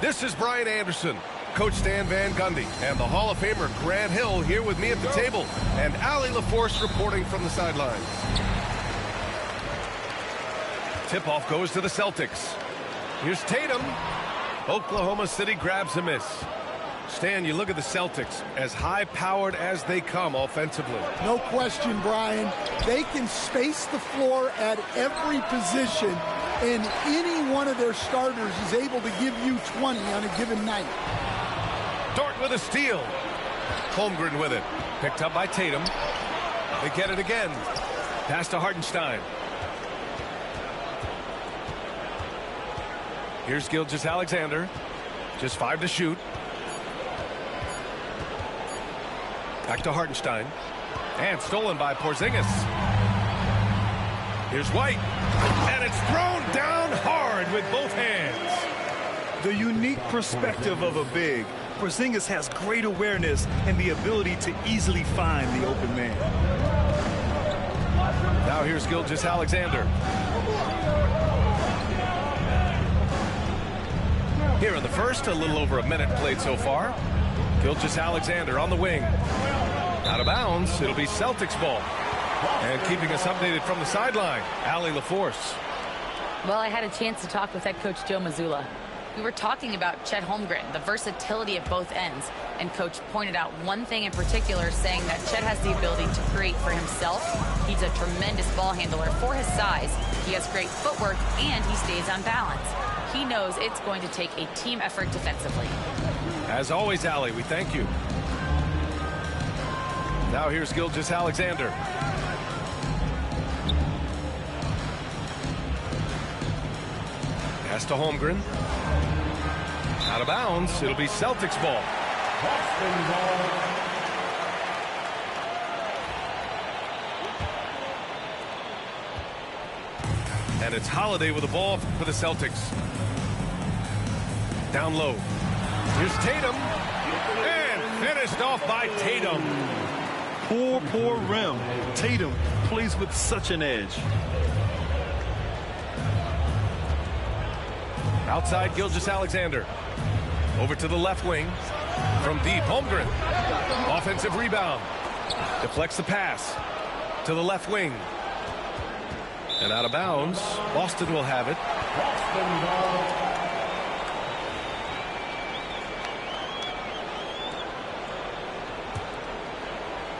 This is Brian Anderson, Coach Stan Van Gundy, and the Hall of Famer Grant Hill here with me at the table, and Allie LaForce reporting from the sidelines. Tip-off goes to the Celtics. Here's Tatum. Oklahoma City grabs a miss. Stan, you look at the Celtics, as high-powered as they come offensively. No question, Brian. They can space the floor at every position, and any one of their starters is able to give you 20 on a given night. Dort with a steal. Holmgren with it. Picked up by Tatum. They get it again. Pass to Hartenstein. Here's Gilgeous-Alexander. Just 5 to shoot. Back to Hartenstein. And stolen by Porzingis. Here's White. And it's thrown down hard with both hands. The unique perspective of a big. Porzingis has great awareness and the ability to easily find the open man. Now here's Gilgeous-Alexander. Here in the first, a little over a minute played so far. Gilgeous-Alexander on the wing. Out of bounds. It'll be Celtics ball. And keeping us updated from the sideline, Allie LaForce. Well, I had a chance to talk with head coach Joe Mazzulla. We were talking about Chet Holmgren, the versatility of both ends. And coach pointed out one thing in particular, saying that Chet has the ability to create for himself. He's a tremendous ball handler for his size. He has great footwork, and he stays on balance. He knows it's going to take a team effort defensively. As always, Allie, we thank you. Now here's Gilgeous-Alexander. Pass to Holmgren. Out of bounds. It'll be Celtics ball. And it's Holiday with the ball for the Celtics. Down low. Here's Tatum. And finished off by Tatum. Poor rim. Tatum plays with such an edge. Outside Gilgeous-Alexander. Over to the left wing. From deep, Holmgren. Offensive rebound. Deflects the pass. To the left wing. And out of bounds. Boston will have it.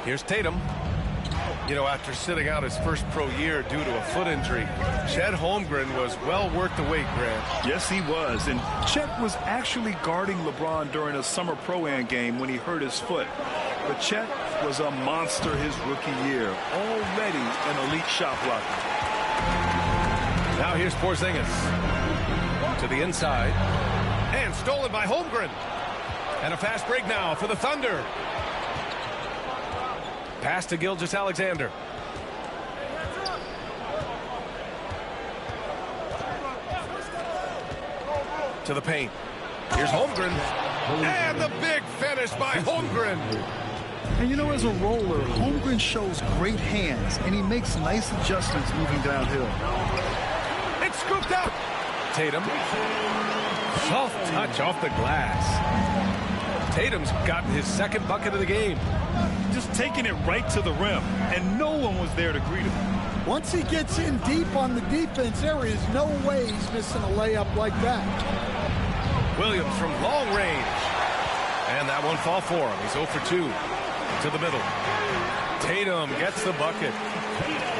Here's Tatum. You know, after sitting out his first pro year due to a foot injury, Chet Holmgren was well worth the wait, Grant. Yes, he was. And Chet was actually guarding LeBron during a summer Pro-Am game when he hurt his foot. But Chet was a monster his rookie year. Already an elite shot blocker. Now here's Porzingis. To the inside. And stolen by Holmgren. And a fast break now for the Thunder. Pass to Gilgeous-Alexander. to the paint. Here's Holmgren. And the big finish by Holmgren. And you know, as a roller, Holmgren shows great hands, and he makes nice adjustments moving downhill. It's scooped out. Tatum. Soft touch off the glass. Tatum's gotten his second bucket of the game. Just taking it right to the rim, and no one was there to greet him. Once he gets in deep on the defense, there is no way he's missing a layup like that. Williams from long range. And that one fall for him. He's 0 for 2 to the middle. Tatum gets the bucket.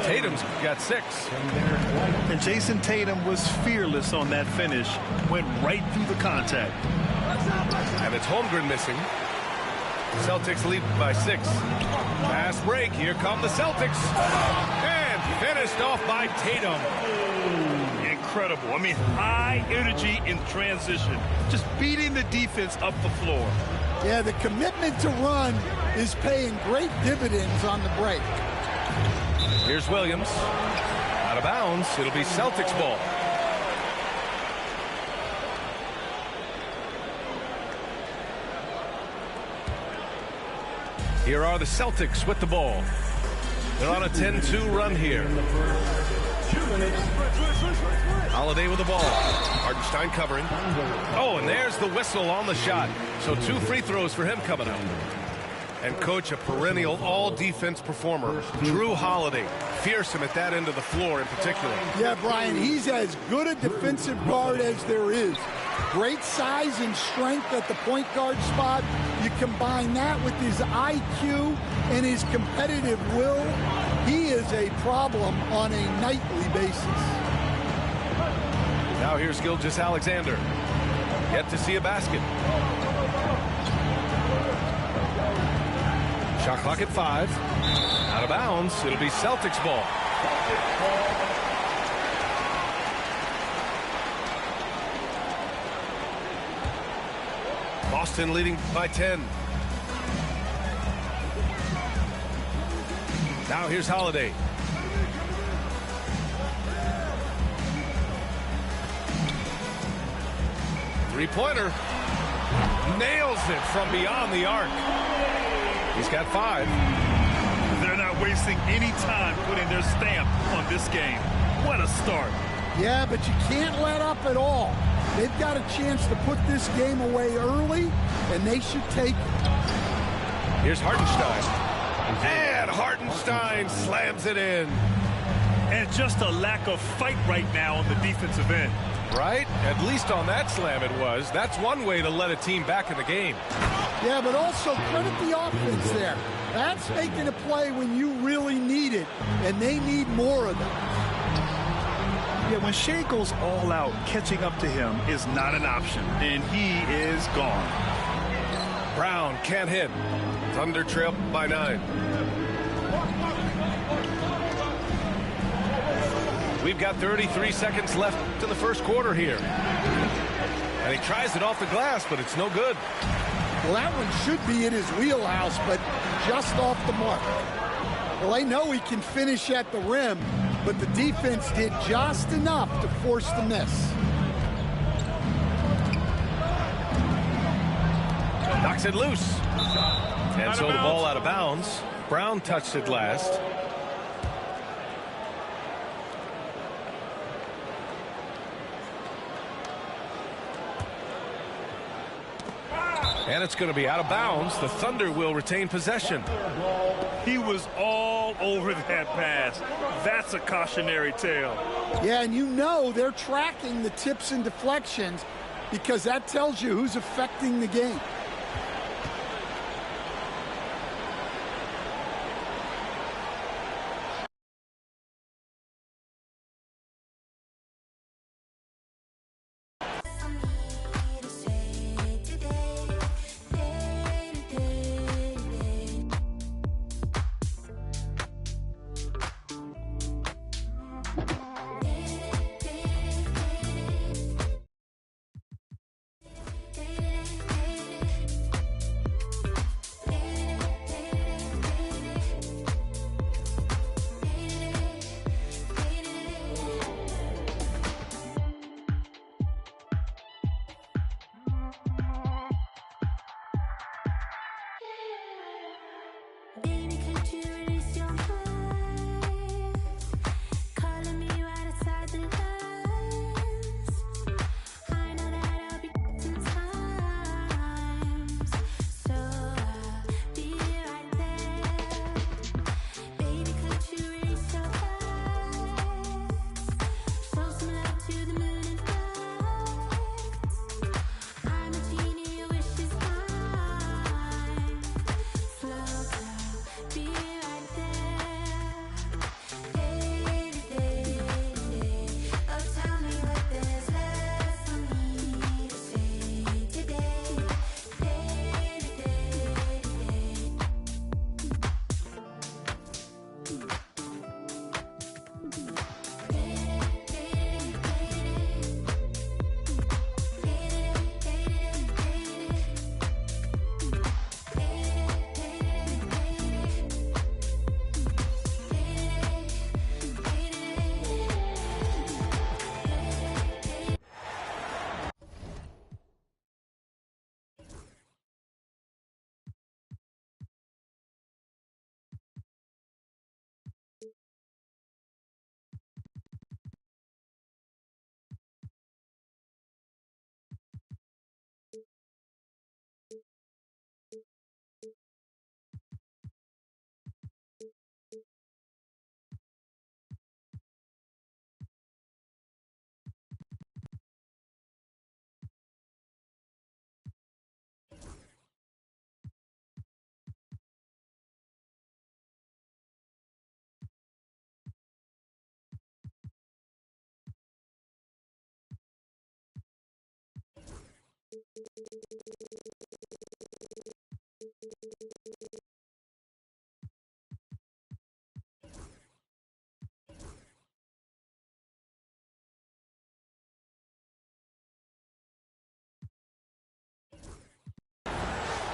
Tatum's got 6. And Jason Tatum was fearless on that finish. Went right through the contact. And it's Holmgren missing. Celtics lead by 6. Fast break. Here come the Celtics. And finished off by Tatum. Incredible. I mean, high energy in transition. Just beating the defense up the floor. Yeah, the commitment to run is paying great dividends on the break. Here's Williams. Out of bounds. It'll be Celtics ball. Here are the Celtics with the ball. They're on a 10-2 run here. Holiday with the ball. Hartenstein covering. Oh, and there's the whistle on the shot. So 2 free throws for him coming up. And coach, a perennial all-defense performer, Drew Holiday. Fearsome at that end of the floor in particular. Yeah, Brian, he's as good a defensive guard as there is. Great size and strength at the point guard spot. You combine that with his IQ and his competitive will, he is a problem on a nightly basis. Now here's Gilgeous-Alexander. Yet to see a basket. Shot clock at 5. Out of bounds. It'll be Celtics ball. Boston leading by 10. Now here's Holiday. Three-pointer. Nails it from beyond the arc. He's got 5. They're not wasting any time putting their stamp on this game. What a start. Yeah, but you can't let up at all. They've got a chance to put this game away early, and they should take it. Here's Hartenstein. And Hartenstein slams it in. And just a lack of fight right now on the defensive end. Right? At least on that slam it was. That's one way to let a team back in the game. Yeah, but also credit the offense there. That's making a play when you really need it, and they need more of them. Yeah, when Shea goes all out, catching up to him is not an option, and he is gone. Brown can't hit. Thunder trail by 9. We've got 33 seconds left in the first quarter here. And he tries it off the glass, but it's no good. Well, that one should be in his wheelhouse, but just off the mark. Well, they know he can finish at the rim, but the defense did just enough to force the miss. Knocks it loose. And so the ball out of bounds. Brown touched it last. And it's going to be out of bounds. The Thunder will retain possession. He was all over that pass. That's a cautionary tale. Yeah, and you know they're tracking the tips and deflections because that tells you who's affecting the game.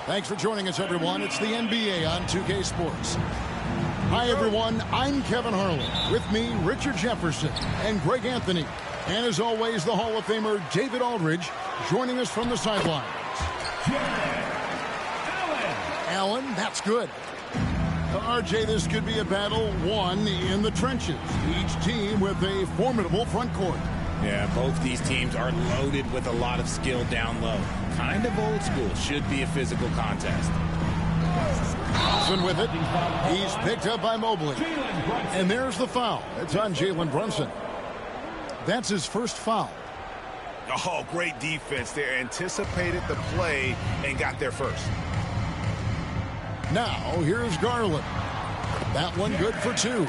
Thanks for joining us, everyone. It's the NBA on 2K Sports. Hi, everyone. I'm Kevin Harlan. With me, Richard Jefferson and Greg Anthony. And as always, the Hall of Famer David Aldridge joining us from the sidelines. Allen, that's good. RJ, this could be a battle won in the trenches. Each team with a formidable front court. Yeah, both these teams are loaded with a lot of skill down low. Kind of old school. Should be a physical contest. Brunson with it. He's picked up by Mobley. And there's the foul. It's on Jalen Brunson. That's his first foul. Oh, great defense there. Anticipated the play and got there first. Now, here's Garland. That one good for two.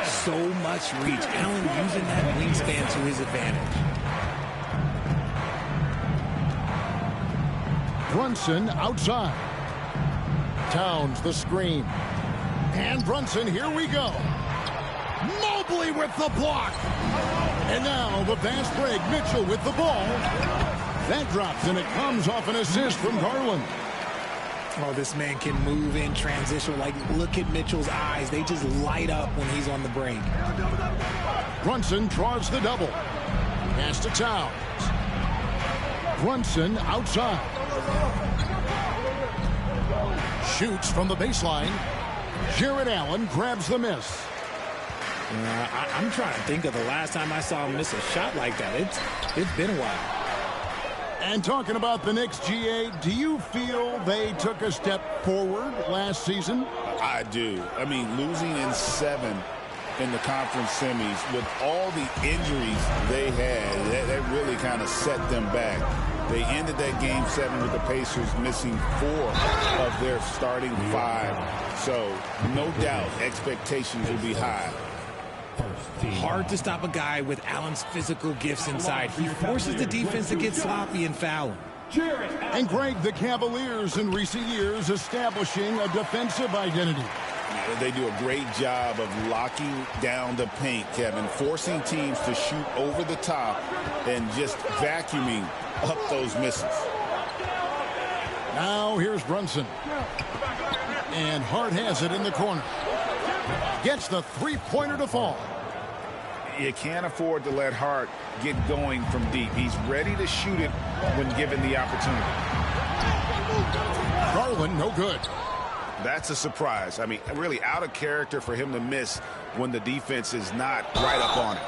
So much reach. Allen using that wingspan to his advantage. Brunson outside. Towns the screen. And Brunson, here we go. Mobley with the block. And now the fast break. Mitchell with the ball. That drops, and it comes off an assist from Garland. Oh, this man can move in transition. Like, look at Mitchell's eyes. They just light up when he's on the break. Brunson draws the double. Pass to Towns. Brunson outside. Shoots from the baseline. Jared Allen grabs the miss. I'm trying to think of the last time I saw him miss a shot like that. It's been a while. And talking about the Knicks, GA, do you feel they took a step forward last season? I do. I mean, losing in 7 in the conference semis with all the injuries they had, that really kind of set them back. They ended that game 7 with the Pacers missing 4 of their starting 5. So, no doubt, expectations will be high. Hard to stop a guy with Allen's physical gifts inside. He forces the defense to get sloppy and foul him. And Greg, the Cavaliers in recent years establishing a defensive identity. They do a great job of locking down the paint, Kevin, forcing teams to shoot over the top and just vacuuming up those misses. Now here's Brunson. And Hart has it in the corner. Gets the three-pointer to fall. You can't afford to let Hart get going from deep. He's ready to shoot it when given the opportunity. Garland, no good. That's a surprise. I mean, really out of character for him to miss when the defense is not right up on it.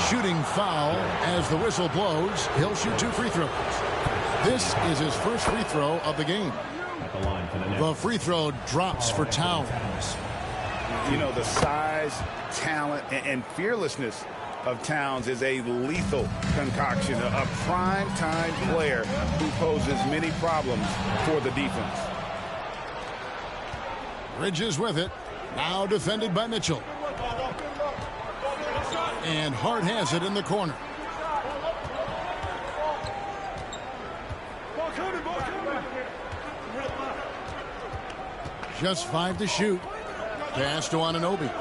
Shooting foul as the whistle blows. He'll shoot 2 free throws. This is his first free throw of the game. The free throw drops for Towns. You know, the size, talent, and fearlessness of Towns is a lethal concoction, a prime-time player who poses many problems for the defense. Bridges with it. Now defended by Mitchell. And Hart has it in the corner. Just 5 to shoot. Pass to Anunoby.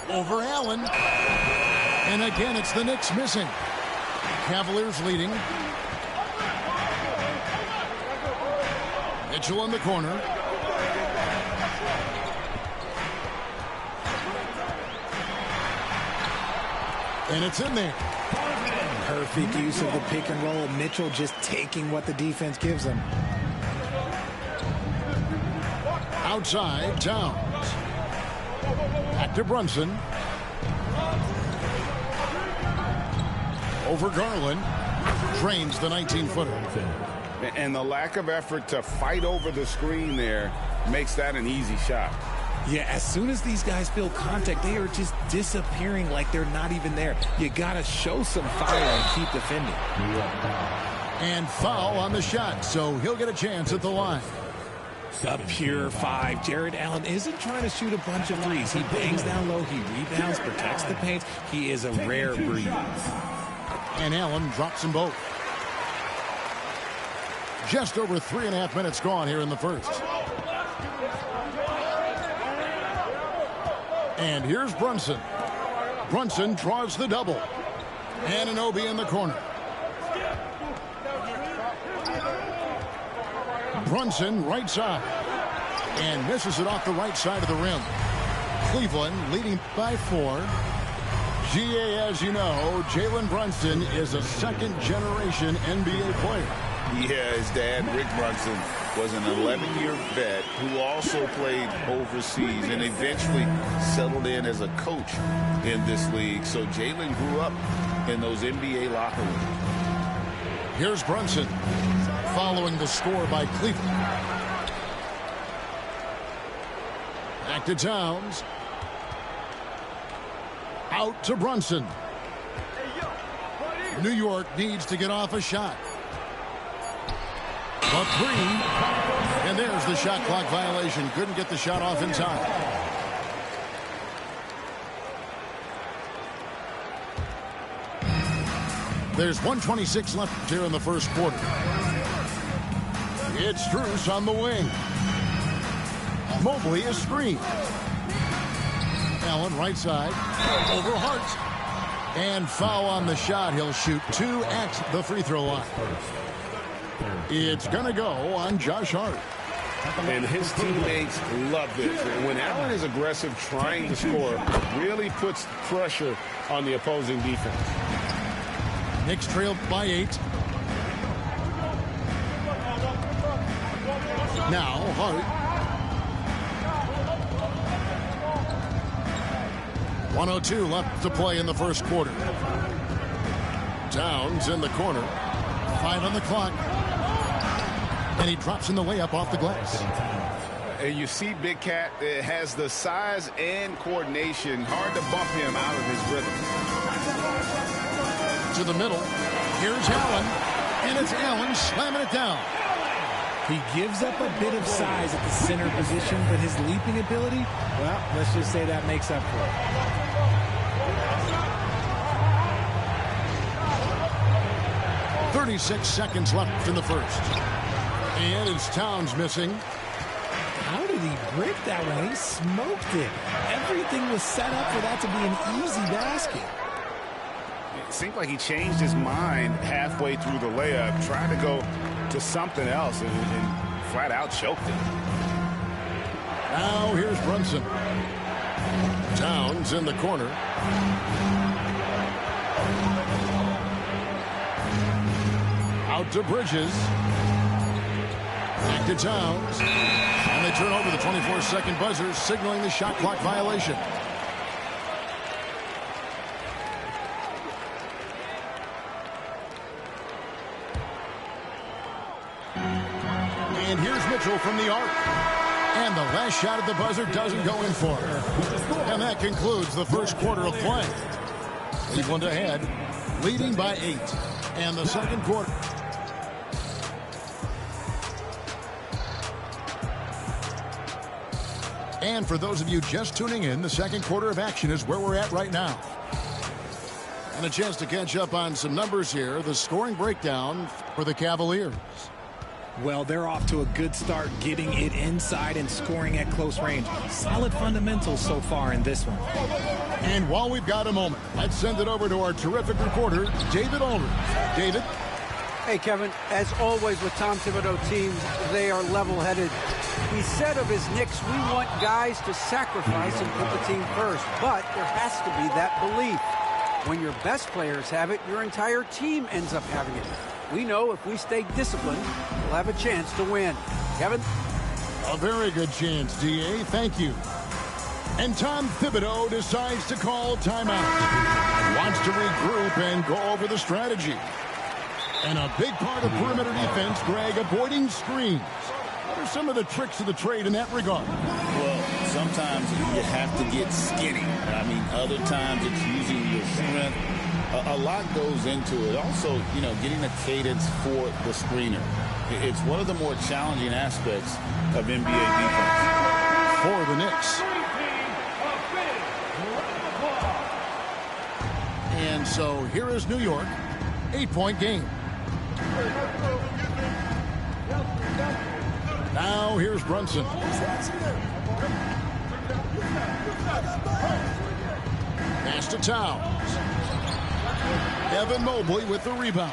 Over Allen. And again, it's the Knicks missing. Cavaliers leading. Mitchell in the corner. And it's in there. Perfect use of the pick and roll. Mitchell just taking what the defense gives him. Outside, Towns. Back to Brunson. Over Garland. Drains the 19-footer. And the lack of effort to fight over the screen there makes that an easy shot. Yeah, as soon as these guys feel contact, they are just disappearing like they're not even there. You got to show some fire and keep defending. And foul on the shot, so he'll get a chance at the line. A pure 5. Jared Allen isn't trying to shoot a bunch of threes. He bangs down low, he rebounds, protects the paint. He is a rare breed. And Allen drops them both. Just over 3.5 minutes gone here in the first. And here's Brunson. Brunson draws the double. Anunoby in the corner. Brunson right side. And misses it off the right side of the rim. Cleveland leading by 4. GA, as you know, Jalen Brunson is a second-generation NBA player. Yeah, his dad, Rick Brunson, was an 11-year vet who also played overseas and eventually settled in as a coach in this league. So Jalen grew up in those NBA locker rooms. Here's Brunson following the score by Cleveland. Back to Towns. Out to Brunson. New York needs to get off a shot. A 3. And there's the shot clock violation. Couldn't get the shot off in time. There's 1:26 left here in the first quarter. It's Strus on the wing. Mobley is screened. Allen right side. Over Hart. And foul on the shot. He'll shoot 2 at the free throw line. It's going to go on Josh Hart. And his teammates love this. When Allen is aggressive trying to score, really puts pressure on the opposing defense. Knicks trail by 8. Now Hart. 1:02 left to play in the first quarter. Towns in the corner. 5 on the clock. And he drops in the layup off the glass. And you see Big Cat has the size and coordination. Hard to bump him out of his rhythm. To the middle. Here's Allen. And it's Allen slamming it down. He gives up a bit of size at the center position, but his leaping ability, well, let's just say that makes up for it. 36 seconds left in the first. And it's Towns missing. How did he break that one? He smoked it. Everything was set up for that to be an easy basket. It seemed like he changed his mind halfway through the layup, tried to go to something else, and flat out choked it. Now here's Brunson. Towns in the corner. Out to Bridges. Back to Towns. And they turn over the 24-second buzzer, signaling the shot clock violation. And here's Mitchell from the arc. And the last shot at the buzzer doesn't go in for it. And that concludes the first quarter of play. Cleveland ahead, leading by 8. And the second quarter. And for those of you just tuning in, the second quarter of action is where we're at right now. And a chance to catch up on some numbers here. The scoring breakdown for the Cavaliers. Well, they're off to a good start getting it inside and scoring at close range. Solid fundamentals so far in this one. And while we've got a moment, let's send it over to our terrific reporter, David Aldridge. David? Hey, Kevin, as always with Tom Thibodeau teams, they are level-headed. He said of his Knicks, we want guys to sacrifice and put the team first. But there has to be that belief. When your best players have it, your entire team ends up having it. We know if we stay disciplined, we'll have a chance to win. Kevin? A very good chance, D.A. Thank you. And Tom Thibodeau decides to call timeout. Wants to regroup and go over the strategy. And a big part of perimeter defense, Greg, avoiding screens. What are some of the tricks of the trade in that regard? Well, sometimes you have to get skinny. I mean, other times it's using your strength. A lot goes into it. Also, you know, getting a cadence for the screener. It's one of the more challenging aspects of NBA defense. For the Knicks. And so here is New York. 8-point game. Now here's Brunson. Pass to Towns. Evan Mobley with the rebound.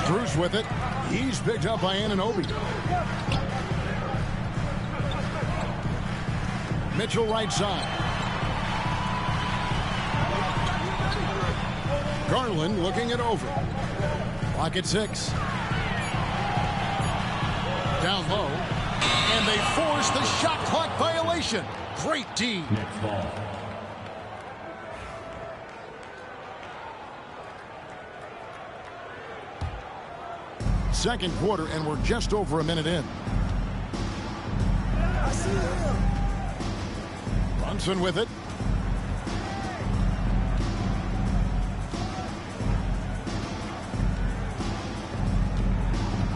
Strus with it. He's picked up by Anunoby. Mitchell right side. Garland looking it over. Clock at 6. Down low. And they force the shot clock violation. Great D. Next ball. Second quarter, and we're just over a minute in. Brunson with it.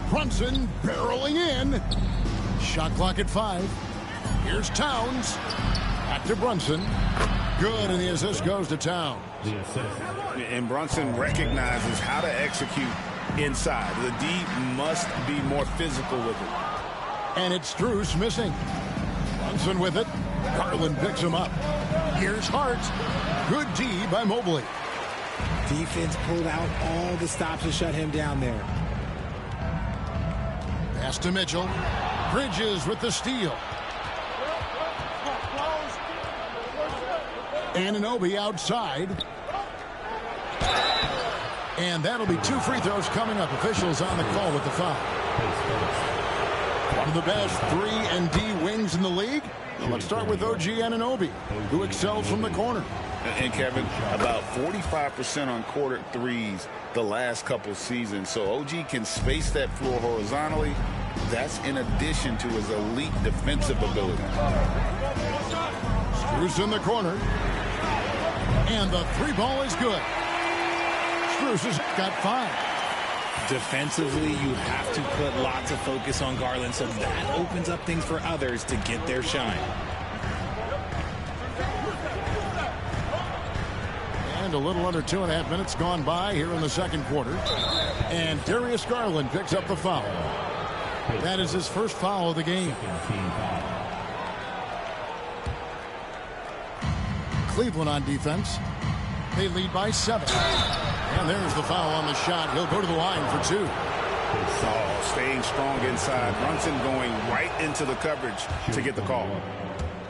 Brunson barreling in. Shot clock at 5. Here's Towns. Back to Brunson. Good, and the assist goes to Towns. And Brunson recognizes how to execute inside. The D must be more physical with it. And it's Strus missing. Brunson with it. Garland picks him up. Here's Hart. Good D by Mobley. Defense pulled out all the stops to shut him down there. Pass to Mitchell. Bridges with the steal. Anunoby outside. And that'll be 2 free throws coming up. Officials on the call with the foul. One of the best 3 and D wings in the league. Well, let's start with OG Anunoby, who excels from the corner. And Kevin, about 45% on quarter threes the last couple seasons. So OG can space that floor horizontally. That's in addition to his elite defensive ability. Strus in the corner. And the 3 ball is good. Strus has got 5. Defensively, you have to put lots of focus on Garland, so that opens up things for others to get their shine. And a little under 2.5 minutes gone by here in the second quarter. And Darius Garland picks up the foul. That is his first foul of the game. Cleveland on defense. They lead by 7. And there's the foul on the shot. He'll go to the line for 2. Oh, staying strong inside. Brunson going right into the coverage to get the call.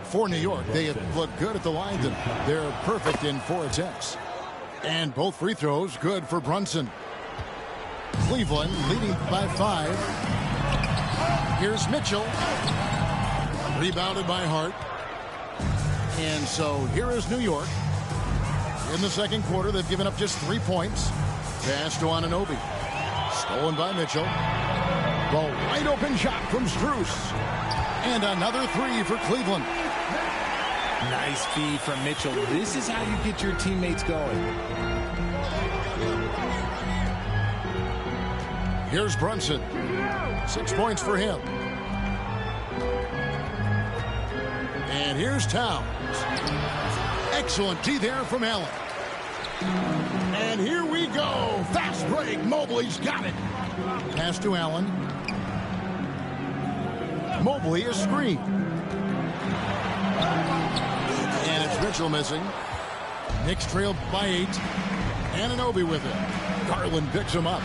For New York, they have looked good at the line. They're perfect in 4 attempts. And both free throws good for Brunson. Cleveland leading by 5. Here's Mitchell. Rebounded by Hart. And so here is New York. In the second quarter, they've given up just 3 points. Pass to Anunoby. Stolen by Mitchell. The wide open shot from Strus. And another 3 for Cleveland. Nice feed from Mitchell. This is how you get your teammates going. Here's Brunson. 6 points for him. And here's Towns. Excellent D there from Allen. And here we go. Fast break. Mobley's got it. Pass to Allen. Mobley is screened. And it's Mitchell missing. Knicks trailed by 8. Anunoby with it. Garland picks him up.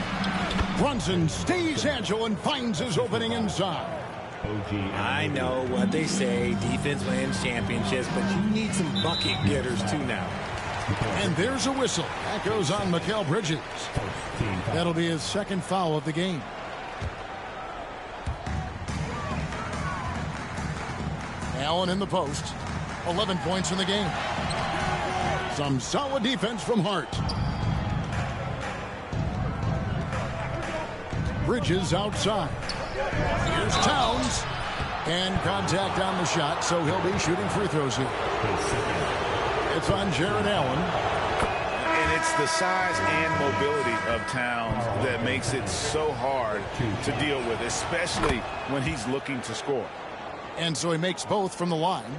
Brunson stays agile and finds his opening inside. I know what they say, defense wins championships, but you need some bucket getters too now. And there's a whistle. That goes on Mikal Bridges. That'll be his second foul of the game. Allen in the post. 11 points in the game. Some solid defense from Hart. Bridges outside. Here's Towns. And contact on the shot, so he'll be shooting free throws here. It's on Jared Allen. And it's the size and mobility of Towns that makes it so hard to deal with, especially when he's looking to score. And so he makes both from the line.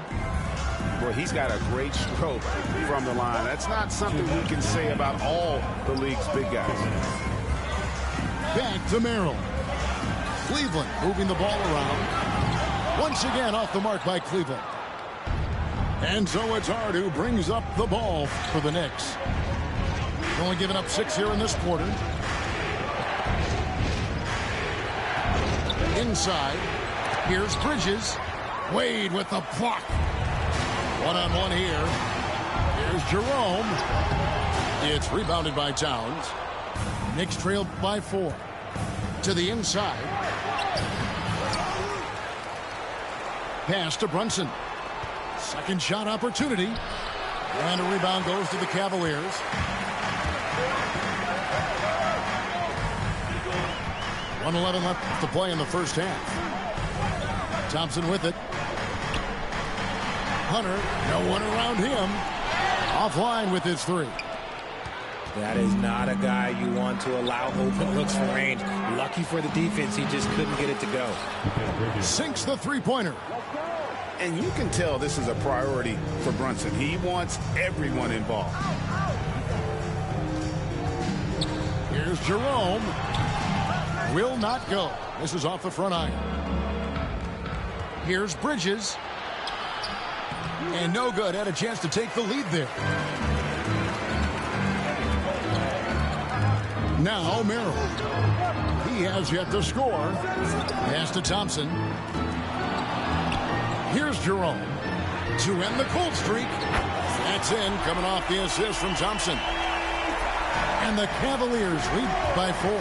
Well, he's got a great stroke from the line. That's not something we can say about all the league's big guys. Back to Merrill. Cleveland moving the ball around. Once again off the mark by Cleveland. And so it's Hart who brings up the ball for the Knicks. Only giving up 6 here in this quarter. Inside. Here's Bridges. Wade with the block. One-on-one here. Here's Jerome. It's rebounded by Towns. Knicks trailed by 4. To the inside. Pass to Brunson. Second shot opportunity. And a rebound goes to the Cavaliers. .111 left to play in the first half. Thompson with it. Hunter, no one around him. Offline with his 3. That is not a guy you want to allow open looks from range. Lucky for the defense, he just couldn't get it to go. Sinks the three-pointer. And you can tell this is a priority for Brunson. He wants everyone involved. Here's Jerome. Will not go. This is off the front iron. Here's Bridges. And no good. Had a chance to take the lead there. Now Merrill. He has yet to score. Pass to Thompson. Here's Jerome to end the cold streak. That's in, coming off the assist from Thompson. And the Cavaliers lead by 4.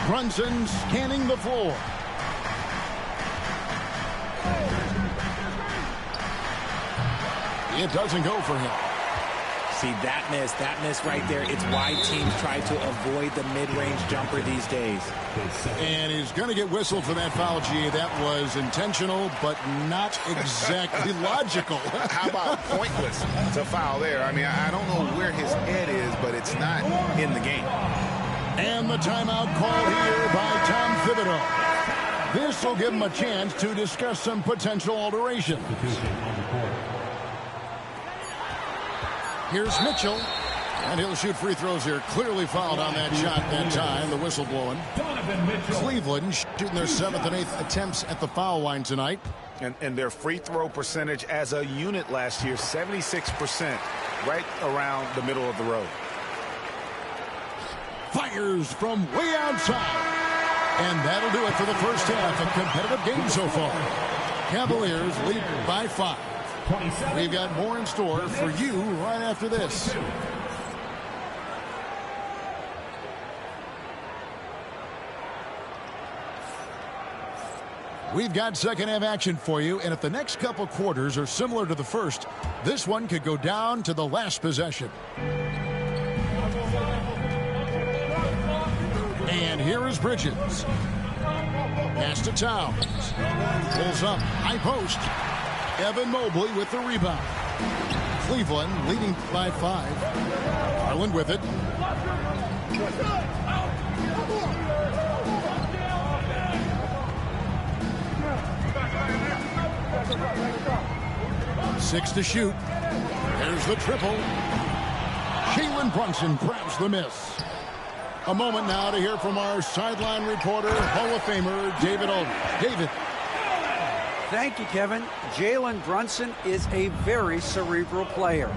Brunson scanning the floor. It doesn't go for him. See, that miss right there. It's why teams try to avoid the mid-range jumper these days. And he's going to get whistled for that foul, G. That was intentional, but not exactly logical. How about pointless to foul there? I mean, I don't know where his head is, but it's not in the game. And the timeout called here by Tom Thibodeau. This will give him a chance to discuss some potential alterations. Here's Mitchell. And he'll shoot free throws here. Clearly fouled on that shot that time. The whistle blowing. Cleveland shooting their 7th and 8th attempts at the foul line tonight. And their free throw percentage as a unit last year, 76%, right around the middle of the road. Fires from way outside. And that'll do it for the first half. A competitive game so far. Cavaliers lead by 5. We've got more in store for you right after this. We've got second half action for you, and if the next couple quarters are similar to the first, this one could go down to the last possession. And here is Bridges. Pass to Towns. Pulls up, high post. Evan Mobley with the rebound. Cleveland leading by 5. Garland with it. Six to shoot. There's the triple. Jalen Brunson grabs the miss. A moment now to hear from our sideline reporter, Hall of Famer David Aldridge. David. Thank you, Kevin. Jalen Brunson is a very cerebral player.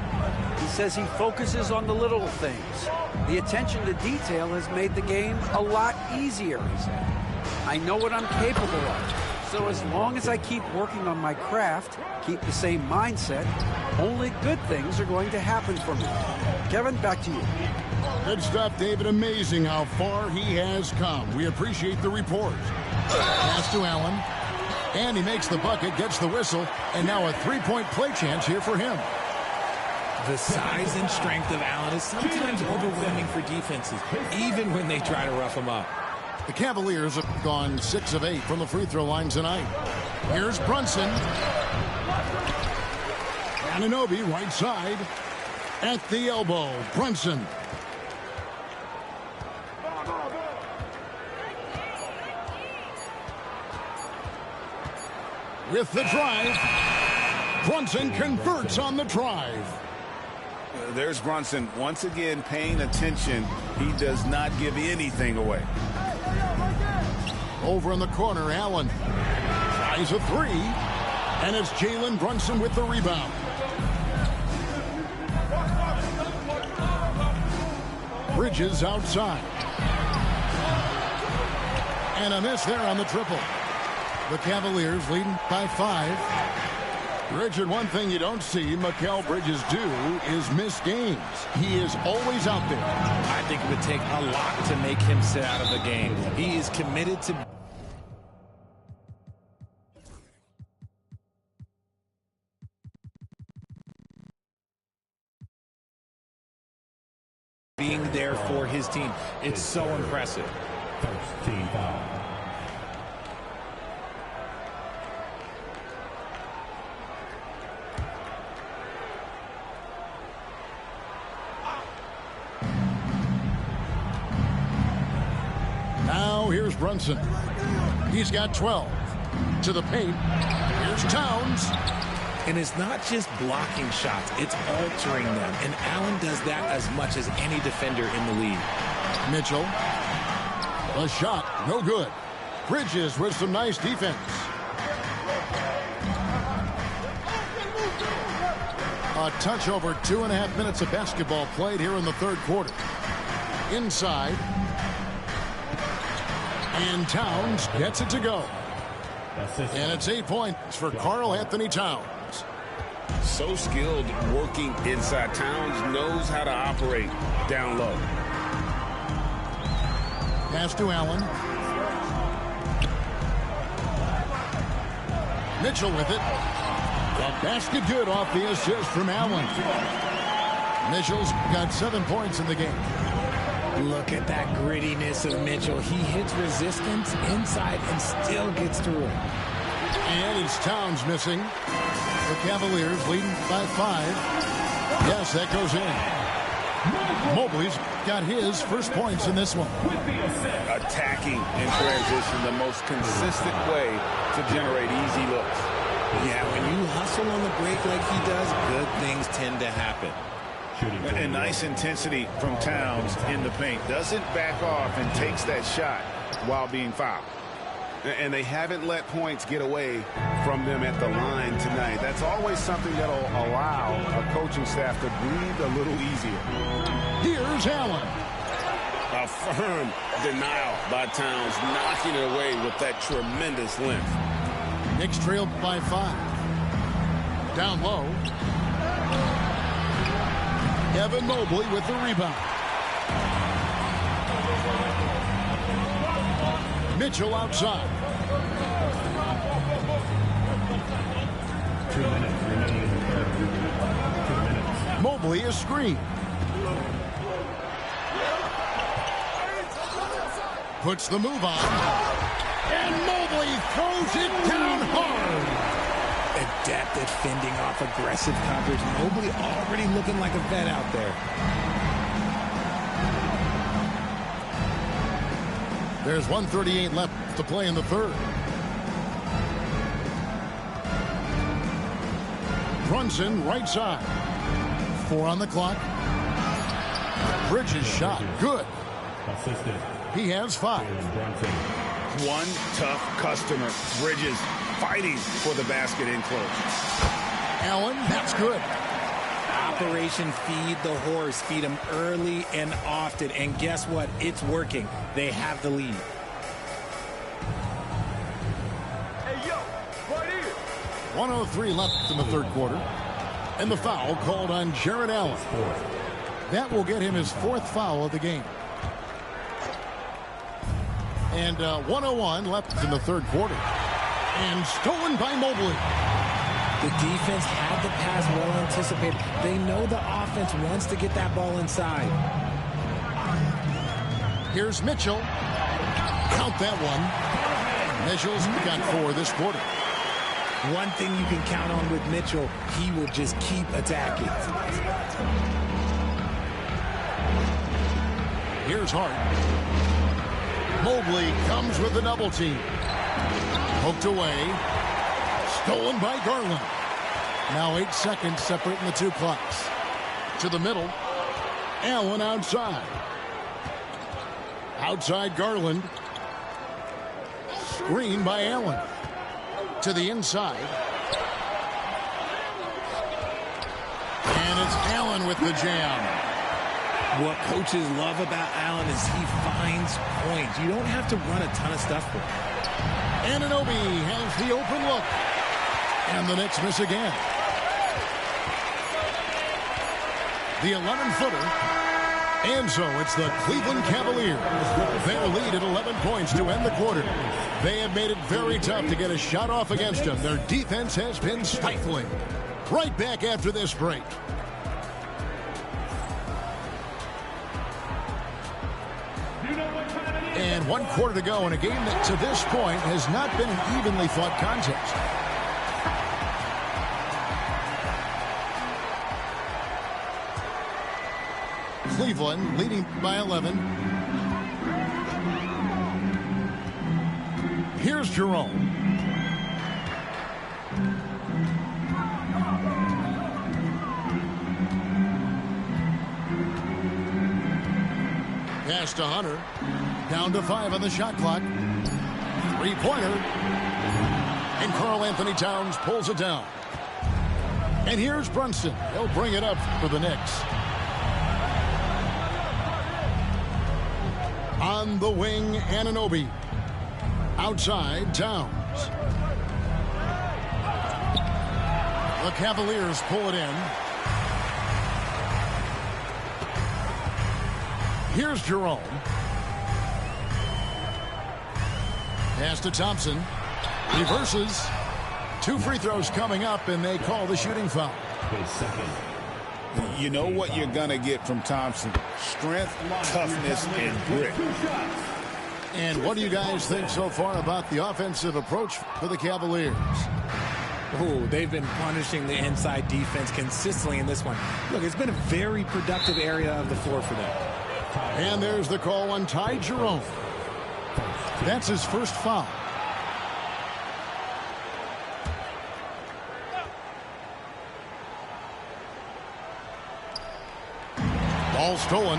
He says he focuses on the little things. The attention to detail has made the game a lot easier, he said. I know what I'm capable of. So as long as I keep working on my craft, keep the same mindset, only good things are going to happen for me. Kevin, back to you. Good stuff, David. Amazing how far he has come. We appreciate the report. Pass to Allen. And he makes the bucket, gets the whistle, and now a three-point play chance here for him. The size and strength of Allen is sometimes overwhelming for defenses, even when they try to rough him up. The Cavaliers have gone 6 of 8 from the free throw line tonight. Here's Brunson. Anunoby right side. At the elbow, Brunson. with the drive. Brunson converts on the drive. There's Brunson once again paying attention. He does not give anything away. Over in the corner, Allen tries a three, and it's Jalen Brunson with the rebound. Bridges outside. And a miss there on the triple. The Cavaliers leading by 5. Richard, one thing you don't see Mikal Bridges do is miss games. He is always out there. I think it would take a lot to make him sit out of the game. He is committed to being there for his team. It's so impressive. First team foul. Now here's Brunson. He's got 12. To the paint. Here's Towns. And it's not just blocking shots, it's altering them. And Allen does that as much as any defender in the league. Mitchell. A shot, no good. Bridges with some nice defense. A touch over 2.5 minutes of basketball played here in the third quarter. Inside. And Towns gets it to go. And it's 8 points for Karl Anthony Towns. So skilled working inside. Towns knows how to operate down low. Pass to Allen. Mitchell with it. The basket good off the assist from Allen. Mitchell's got 7 points in the game. Look at that grittiness of Mitchell. He hits resistance inside and still gets through it. And it's Towns missing. The Cavaliers leading by 5. Yes, that goes in. Mobley's got his first points in this one. Attacking in transition, the most consistent way to generate easy looks. Yeah, when you hustle on the break like he does, good things tend to happen. And nice intensity from Towns in the paint. Doesn't back off and takes that shot while being fouled. And they haven't let points get away from them at the line tonight. That's always something that'll allow a coaching staff to breathe a little easier. Here's Allen. A firm denial by Towns, knocking it away with that tremendous length. Knicks trailed by 5. Down low. Evan Mobley with the rebound. Mitchell outside. 2 minutes remaining in the third. 2 minutes. Mobley is screened. Puts the move on. And Mobley throws it down hard. Adept at fending off aggressive coverage. Mobley already looking like a vet out there. There's 1:38 left to play in the third. Brunson right side. 4 on the clock. Bridges shot. Good. Assistant. He has 5. Brunson. One tough customer. Bridges fighting for the basket in close. Allen, that's good. Operation Feed the Horse. Feed him early and often. And guess what? It's working. They have the lead. Hey, yo, right here. 1:03 left in the third quarter. And the foul called on Jarrett Allen. That will get him his 4th foul of the game. And 1:01 left in the third quarter. And stolen by Mobley. The defense had the pass well anticipated. They know the offense wants to get that ball inside. Here's Mitchell. Count that one. Mitchell's got 4 this quarter. One thing you can count on with Mitchell, he will just keep attacking. Here's Hart. Mobley comes with a double team. Poked away. Stolen by Garland. Now 8 seconds separating the two clocks. To the middle. Allen outside. Outside Garland. Screen by Allen. To the inside. And it's Allen with the jam. What coaches love about Allen is he finds points. You don't have to run a ton of stuff for him. Anunoby has the open look. And the Knicks miss again. The 11-footer. And so it's the Cleveland Cavaliers. Their lead at 11 points to end the quarter. They have made it very tough to get a shot off against them. Their defense has been stifling. Right back after this break. And 1 quarter to go in a game that to this point has not been an evenly fought contest. Cleveland leading by 11. Here's Jerome. Pass to Hunter. Down to 5 on the shot clock. 3-pointer. And Karl-Anthony Towns pulls it down. And here's Brunson. He'll bring it up for the Knicks. On the wing, Anunoby. Outside, Towns. The Cavaliers pull it in. Here's Jerome. Pass to Thompson. Reverses. 2 free throws coming up, and they call the shooting foul. You know what you're going to get from Thompson. Strength, toughness, and grit. And what do you guys think so far about the offensive approach for the Cavaliers? Oh, they've been punishing the inside defense consistently in this one. Look, it's been a very productive area of the floor for them. And there's the call on Ty Jerome. That's his first foul. Ball stolen.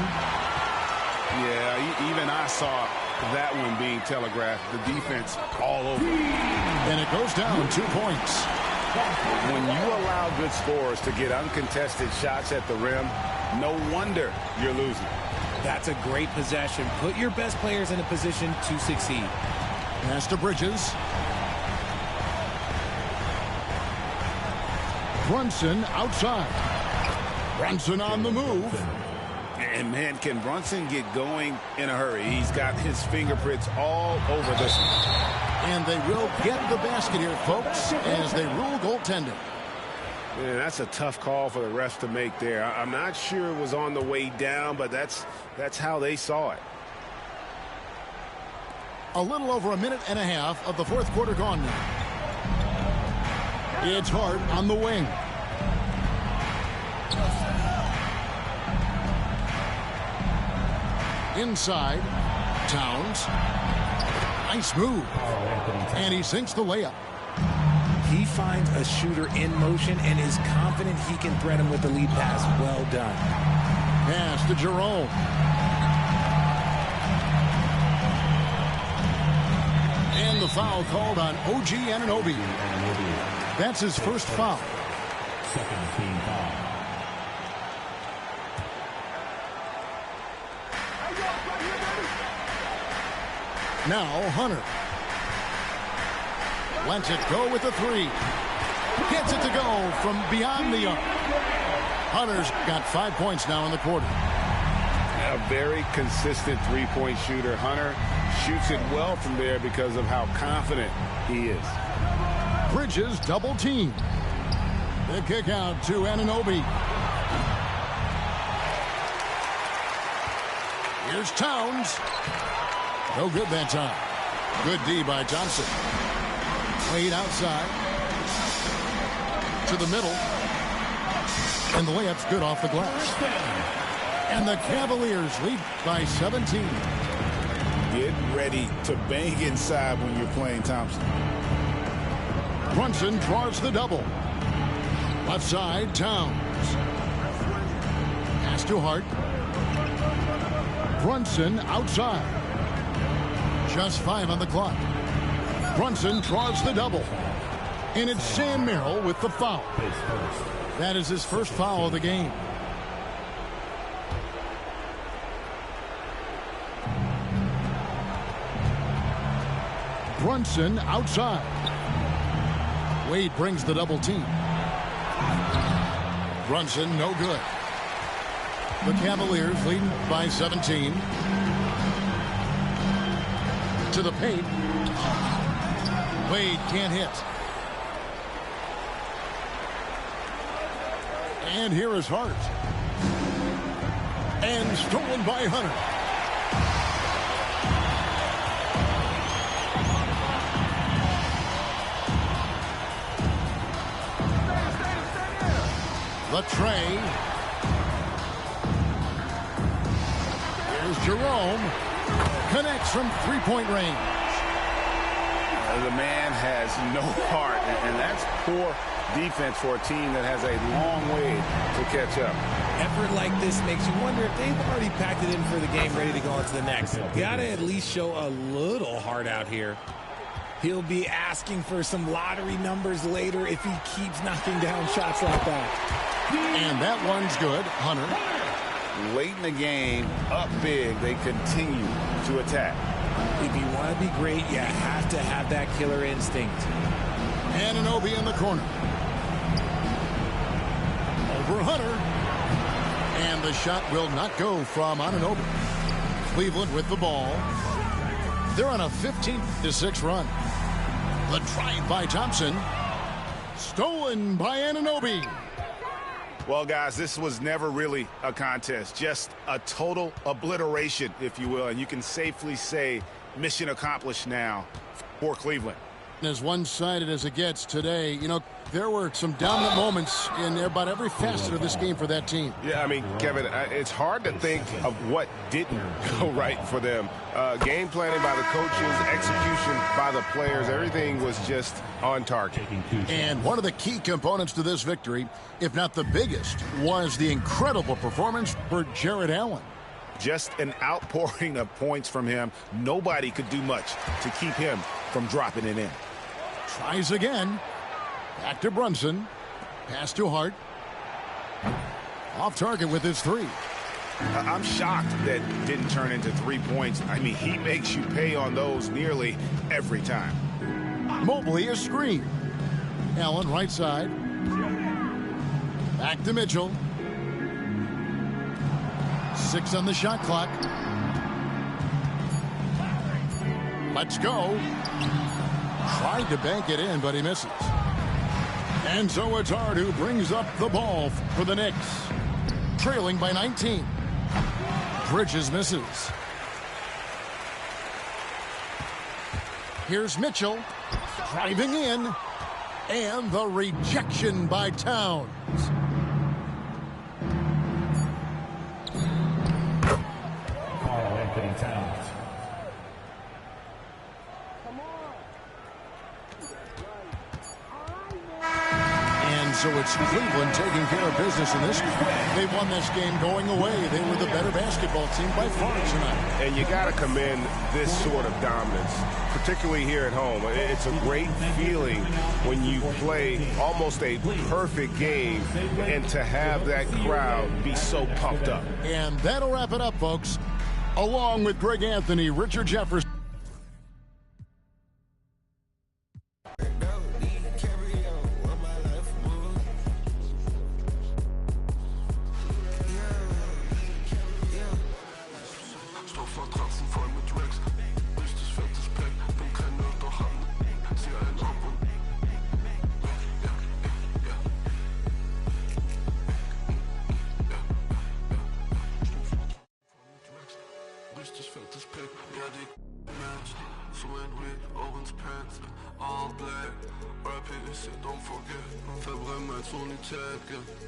Yeah, even I saw that one being telegraphed. The defense all over. And it goes down 2 points. When you allow good scorers to get uncontested shots at the rim, no wonder you're losing. That's a great possession. Put your best players in a position to succeed. Pass to Bridges. Brunson outside. Brunson on the move. And, man, can Brunson get going in a hurry? He's got his fingerprints all over this one. And they will get the basket here, folks, as they rule goaltending. Man, that's a tough call for the refs to make there. I'm not sure it was on the way down, but that's how they saw it. A little over a minute and a half of the fourth quarter gone now. It's Hart on the wing. Inside, Towns. Nice move. And he sinks the layup. He finds a shooter in motion and is confident he can thread him with the lead pass. Well done. Pass to Jerome. And the foul called on OG Anunoby. That's his first foul. Second team foul. Now Hunter. Lets it go with a 3. Gets it to go from beyond the arc. Hunter's got 5 points now in the quarter. A very consistent three-point shooter. Hunter shoots it well from there because of how confident he is. Bridges double team. The kick out to Anunoby. Here's Towns. No good that time. Good D by Thompson. Wade outside. To the middle. And the layup's good off the glass. And the Cavaliers lead by 17. Get ready to bang inside when you're playing Thompson. Brunson draws the double. Left side, Towns. Pass to Hart. Brunson outside. Just 5 on the clock. Brunson draws the double. And it's Sam Merrill with the foul. That is his first foul of the game. Brunson outside. Wade brings the double team. Brunson no good. The Cavaliers leading by 17. To the paint. Wade can't hit. And here is Hart. And stolen by Hunter. Latrey. Here's Jerome. Connects from three-point range. The man has no heart, and that's poor defense for a team that has a long way to catch up. Effort like this makes you wonder if they've already packed it in for the game, ready to go on to the next. Gotta at least show a little heart out here. He'll be asking for some lottery numbers later if he keeps knocking down shots like that. And that one's good. Hunter. Late in the game, up big, they continue to attack. If you want to be great, you have to have that killer instinct. Anunoby in the corner. Over Hunter. And the shot will not go from Anunoby. Cleveland with the ball. They're on a 15-6 run. The drive by Thompson. Stolen by Anunoby. Well, guys, this was never really a contest. Just a total obliteration, if you will. And you can safely say mission accomplished now for Cleveland. As one-sided as it gets today, you know, there were some dominant moments in about every facet of this game for that team. Yeah, I mean, Kevin, it's hard to think of what didn't go right for them. Game planning by the coaches, execution by the players, everything was just on target. And one of the key components to this victory, if not the biggest, was the incredible performance for Jarrett Allen. Just an outpouring of points from him. Nobody could do much to keep him from dropping it in. Tries again. Back to Brunson. Pass to Hart. Off target with his three. I'm shocked that didn't turn into 3 points. I mean, he makes you pay on those nearly every time. Mobley a screen. Allen right side. Back to Mitchell. 6 on the shot clock. Let's go. Tried to bank it in, but he misses. And so it's Hart who brings up the ball for the Knicks. Trailing by 19. Bridges misses. Here's Mitchell. Driving in. And the rejection by Towns. Anthony Towns. So it's Cleveland taking care of business in this game. They won this game going away. They were the better basketball team by far tonight. And you got to commend this sort of dominance, particularly here at home. It's a great feeling when you play almost a perfect game and to have that crowd be so pumped up. And that'll wrap it up, folks. Along with Greg Anthony, Richard Jefferson.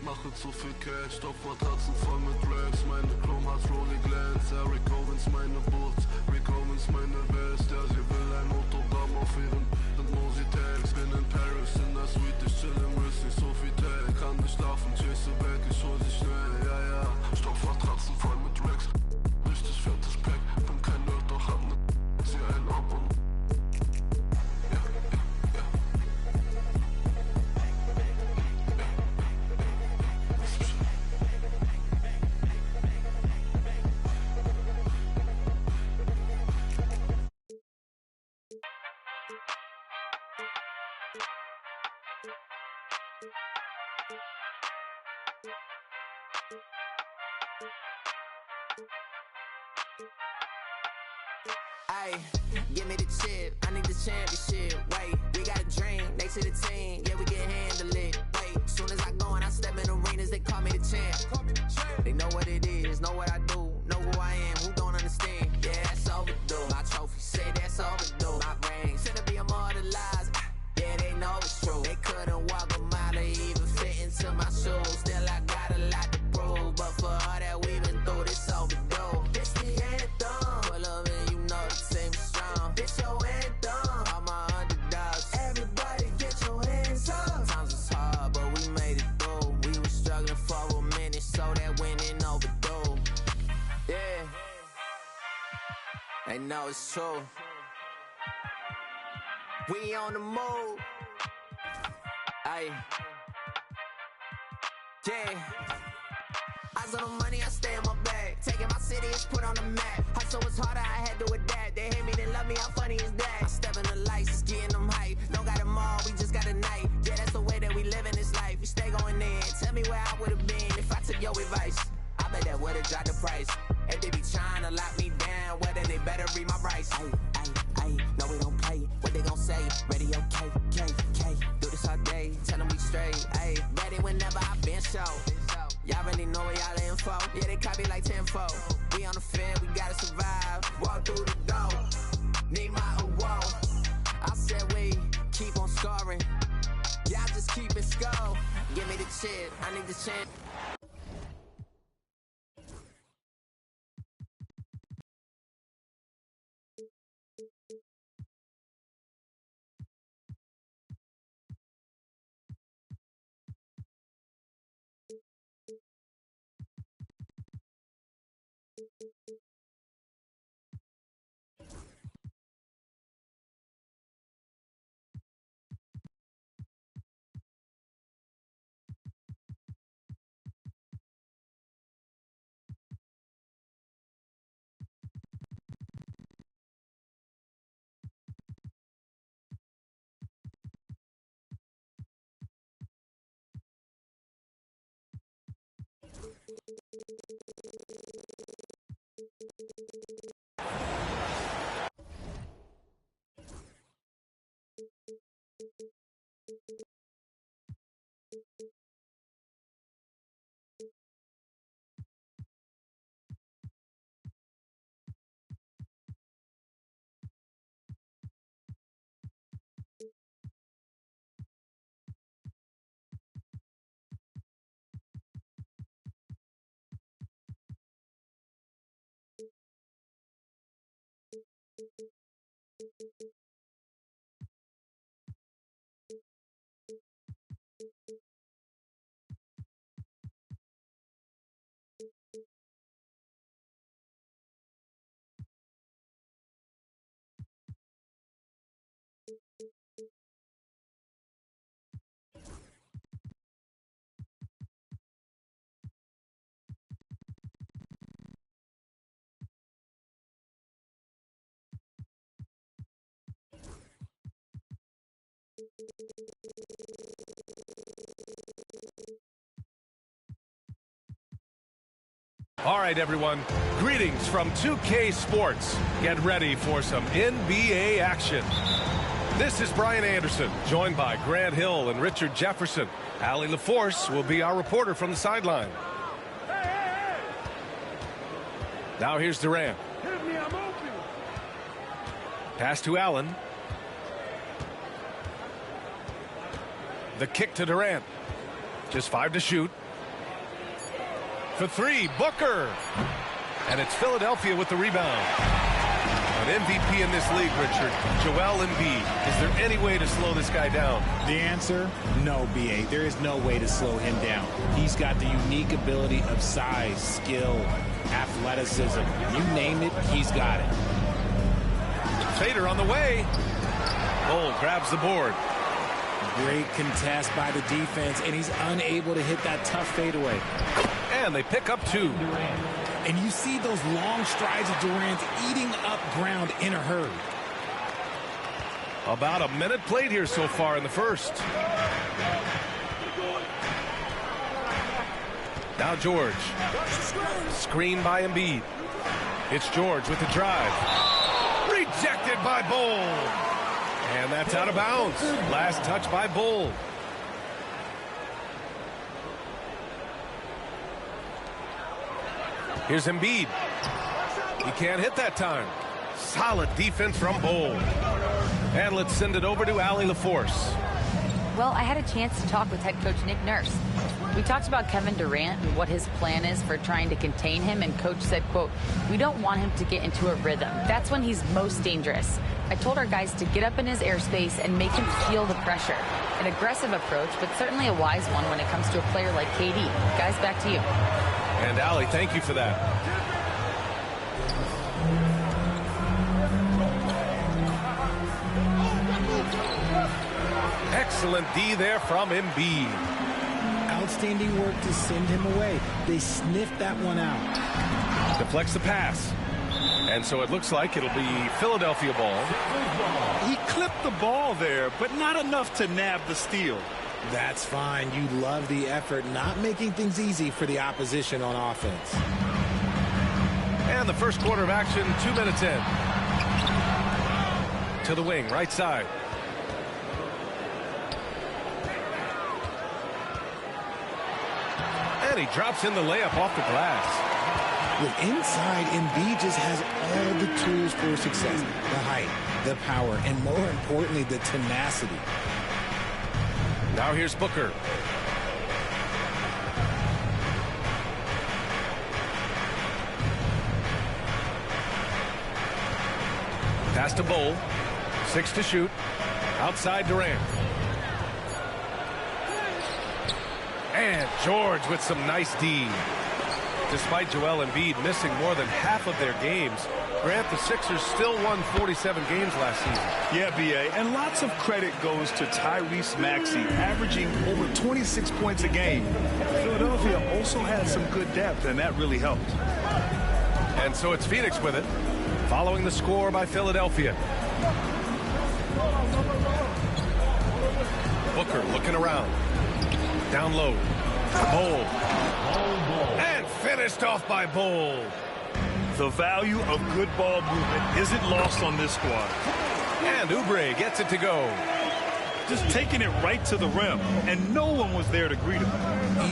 Mache zu viel Cash, Stoffmatratzen voll mit Racks. Meine Klomats, Rolling Glance, Eric Owens, meine Boots, Rick Owens, meine West. Ja, sie will ein Autogramm auf ihren Mosi-Tags. Bin in Paris, Ay, give me the chip, I need the championship. Wait, we got a dream, next to the team, yeah, we can handle it. Wait, soon as I go and I step in arenas, they call me the champ. They know what it is, know what I do, know who I am, who don't understand. Yeah, that's overdue. My trophy say that's overdue. My ring, shouldn't be immortalized. Yeah, they know it's true. They couldn't walk a mile or even fit into my shoes. Still, I got a lot to prove, but for all that we've been through, this overdue. This the anthem. Pull up and you know the team is strong. This your anthem. All my underdogs. Everybody get your hands up. Sometimes it's hard, but we made it through. We were struggling for a minute, so that winning overdue. Yeah. They know it's true. We on the move. Aye. Yeah. Eyes on the money, I stay in my bag. Taking my city, it's put on the map. Hustle was harder, I had to adapt. They hate me, they love me, how funny is that? I step in the lights, it's getting them hype. Don't got them all, we just got a night. Yeah, that's the way that we live in this life. We stay going in. Tell me where I would've been if I took your advice. I bet that would've dropped the price. If they be trying to lock me down, well then they better read my rights. Ay, no we don't play. What they gon' say? Radio K. Do this all day, tell them we straight. Ay, ready whenever I been show. Y'all really know where y'all info. Yeah, they copy like tenfold. We on the field, we gotta survive. Walk through the door, need my award. I said we keep on scoring. Y'all just keep it score. Give me the chip, I need the chip. All right, everyone. Greetings from 2K Sports. Get ready for some NBA action. This is Brian Anderson, joined by Grant Hill and Richard Jefferson. Allie LaForce will be our reporter from the sideline. Now here's Durant. Hit me, I'm open. Pass to Allen. The kick to Durant. Just 5 to shoot. For 3, Booker. And it's Philadelphia with the rebound. An MVP in this league, Richard. Joel Embiid. Is there any way to slow this guy down? The answer, no, B.A. There is no way to slow him down. He's got the unique ability of size, skill, athleticism. You name it, he's got it. Fader on the way. Cole grabs the board. Great contest by the defense, and he's unable to hit that tough fadeaway. And they pick up 2. And you see those long strides of Durant eating up ground in a hurry. About a minute played here so far in the first. Now George. Screen by Embiid. It's George with the drive. by Bull. And that's out of bounds. Last touch by Bull. Here's Embiid. He can't hit that time. Solid defense from Bull. And let's send it over to Allie LaForce. Well, I had a chance to talk with head coach Nick Nurse. We talked about Kevin Durant and what his plan is for trying to contain him, and coach said, quote, "We don't want him to get into a rhythm. That's when he's most dangerous." I told our guys to get up in his airspace and make him feel the pressure. An aggressive approach, but certainly a wise one when it comes to a player like KD. Guys, back to you. And Allie, thank you for that. Excellent D there from Embiid. Outstanding work to send him away. They sniffed that one out. Deflects the pass. And so it looks like it'll be Philadelphia ball. He clipped the ball there, but not enough to nab the steal. That's fine. You love the effort, not making things easy for the opposition on offense. And the first quarter of action, 2 minutes in. To the wing, right side. And he drops in the layup off the glass. With inside, Embiid just has all the tools for success. The height, the power, and more importantly, the tenacity. Now here's Booker. Pass to Bull. 6 to shoot. Outside Durant. And George with some nice D. Despite Joel Embiid missing more than half of their games, Grant, the Sixers still won 47 games last season. Yeah, B.A., and lots of credit goes to Tyrese Maxey, averaging over 26 points a game. Philadelphia also had some good depth, and that really helped. And so it's Phoenix with it, following the score by Philadelphia. Booker looking around. Down low. Bull. And finished off by Bull. The value of good ball movement isn't lost on this squad. And Oubre gets it to go. Just taking it right to the rim, and no one was there to greet him.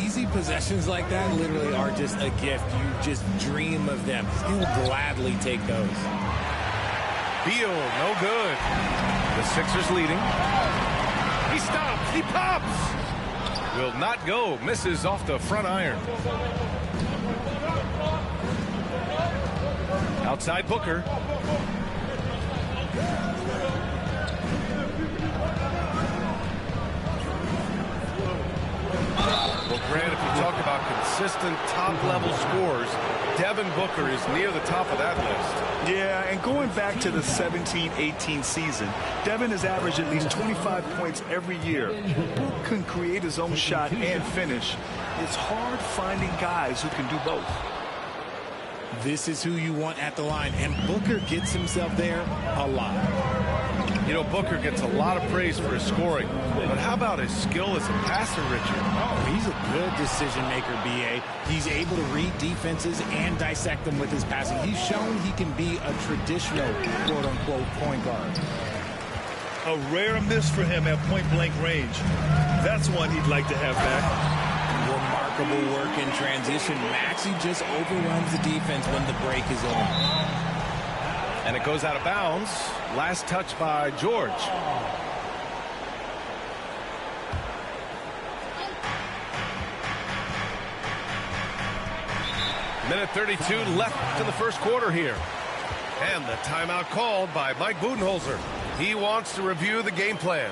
Easy possessions like that literally are just a gift. You just dream of them. He'll gladly take those. Beal, no good. The Sixers leading. He stops. He pops. Will not go. Misses off the front iron. Outside Booker. Well, Grant, if you talk about consistent top-level scores, Devin Booker is near the top of that list. Yeah, and going back to the 17-18 season, Devin has averaged at least 25 points every year. Book can create his own shot and finish. It's hard finding guys who can do both. This is who you want at the line, and Booker gets himself there a lot. You know, Booker gets a lot of praise for his scoring, but how about his skill as a passer, Richard? Oh, he's a good decision maker, B.A. He's able to read defenses and dissect them with his passing. He's shown he can be a traditional, quote-unquote, point guard. A rare miss for him at point-blank range. That's one he'd like to have back. Remarkable work in transition. Maxey just overruns the defense when the break is on. And it goes out of bounds. Last touch by George. Minute 32 left in the first quarter here. And the timeout called by Mike Budenholzer. He wants to review the game plan.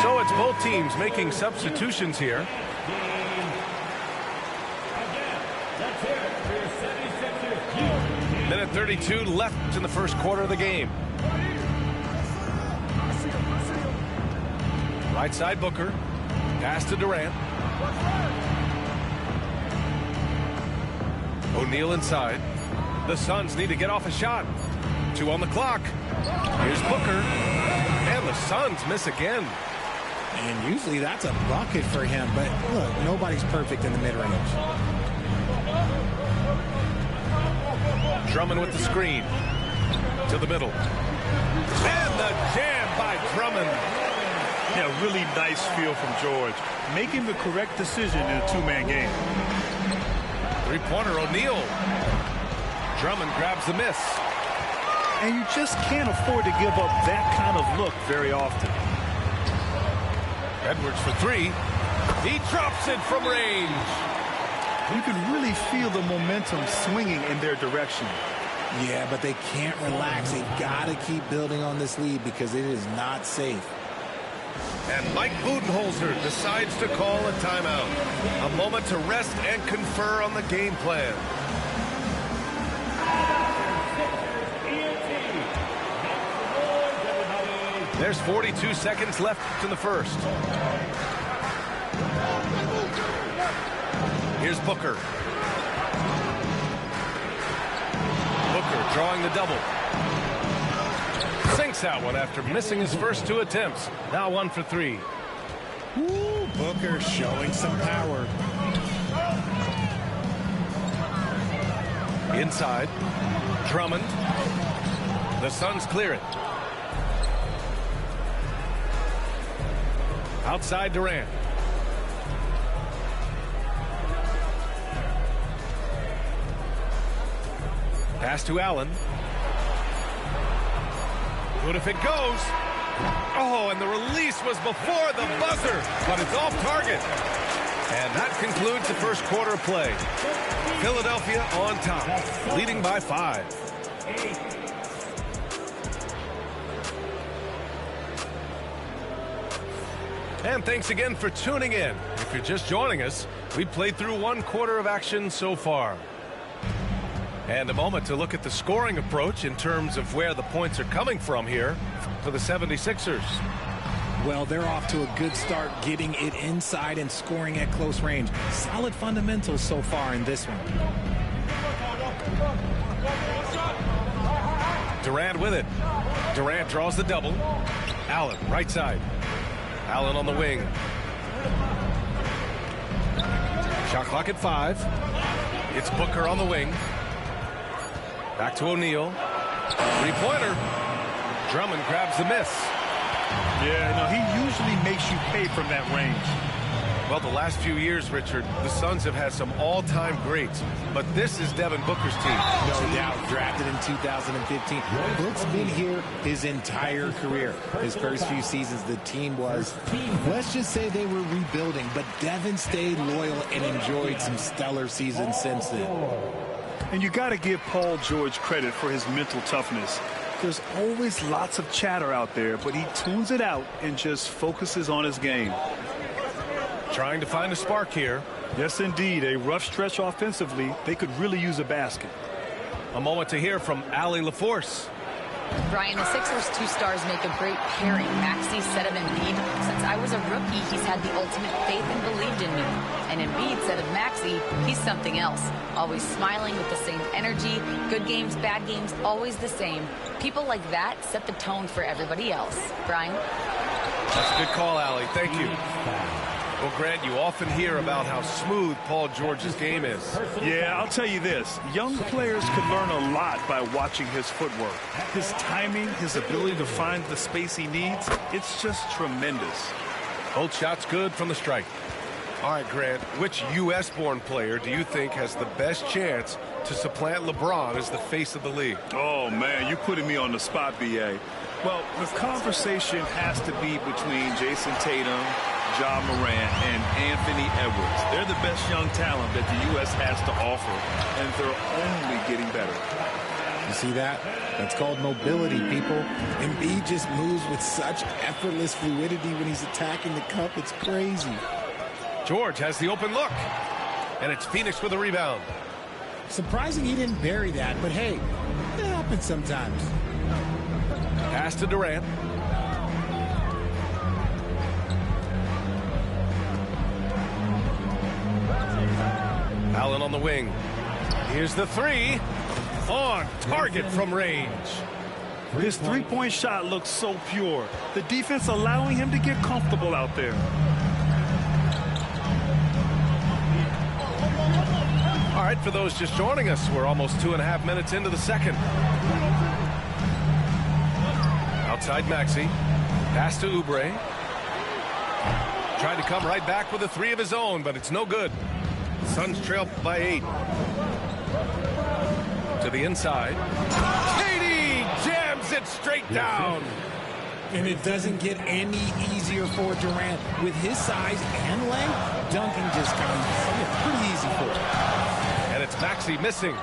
So it's both teams making substitutions here. Minute 32 left in the first quarter of the game. Right side Booker. Pass to Durant. O'Neal inside. The Suns need to get off a shot. 2 on the clock. Here's Booker. And the Suns miss again. And usually that's a bucket for him. But look, nobody's perfect in the mid-range. Drummond with the screen. To the middle. And the jam by Drummond. Yeah, really nice feel from George. Making the correct decision in a two-man game. Three-pointer O'Neal. Drummond grabs the miss. And you just can't afford to give up that kind of look very often. Edwards for 3. He drops it from range. You can really feel the momentum swinging in their direction. Yeah, but they can't relax. They've got to keep building on this lead because it is not safe. And Mike Budenholzer decides to call a timeout. A moment to rest and confer on the game plan. There's 42 seconds left in the first. Here's Booker. Booker drawing the double. Sinks that one after missing his first 2 attempts. Now 1 for 3. Ooh, Booker showing some power. Inside. Drummond. The Suns clear it. Outside Durant. Pass to Allen. What if it goes? Oh, and the release was before the buzzer, but it's off target. And that concludes the first quarter of play. Philadelphia on top, leading by 5. And thanks again for tuning in. If you're just joining us, we played through 1 quarter of action so far. And a moment to look at the scoring approach in terms of where the points are coming from here for the 76ers. Well, they're off to a good start getting it inside and scoring at close range. Solid fundamentals so far in this one. Durant with it. Durant draws the double. Allen, right side. Allen on the wing. Shot clock at 5. It's Booker on the wing. Back to O'Neal. Three-pointer. Drummond grabs the miss. Yeah, no, he usually makes you pay from that range. Well, the last few years, Richard, the Suns have had some all-time greats, but this is Devin Booker's team. No doubt, drafted in 2015. Book's been here his entire career. His first few seasons, the team was, let's just say they were rebuilding, but Devin stayed loyal and enjoyed some stellar seasons since then. And you got to give Paul George credit for his mental toughness. There's always lots of chatter out there, but he tunes it out and just focuses on his game. Trying to find a spark here. Yes, indeed. A rough stretch offensively. They could really use a basket. A moment to hear from Allie LaForce. Brian, the Sixers' 2 stars make a great pairing. Maxey said of Embiid, since I was a rookie, he's had the ultimate faith and believed in me. And Embiid said of Maxey, he's something else. Always smiling with the same energy. Good games, bad games, always the same. People like that set the tone for everybody else. Brian? That's a good call, Allie. Thank you. Well, Grant, you often hear about how smooth Paul George's game is. Yeah, I'll tell you this. Young players could learn a lot by watching his footwork. His timing, his ability to find the space he needs, it's just tremendous. Both shots good from the stripe. All right, Grant, which U.S.-born player do you think has the best chance to supplant LeBron as the face of the league? Oh, man, you're putting me on the spot, B.A. Well, the conversation has to be between Jason Tatum, Ja Morant, and Anthony Edwards. They're the best young talent that the U.S. has to offer, and they're only getting better. You see that? That's called mobility, people. Embiid just moves with such effortless fluidity when he's attacking the cup. It's crazy. George has the open look, and it's Phoenix with a rebound. Surprising he didn't bury that, but hey, it happens sometimes. Pass to Durant. Allen on the wing. Here's the 3. On target from range. His three-point shot looks so pure. The defense allowing him to get comfortable out there. All right, for those just joining us, we're almost 2.5 minutes into the second. Outside Maxey. Pass to Oubre. Tried to come right back with a three of his own, but it's no good. Suns trail by 8. To the inside. KD jams it straight down. And it doesn't get any easier for Durant. With his size and length, dunking just comes pretty easy for him. And it's Maxey missing.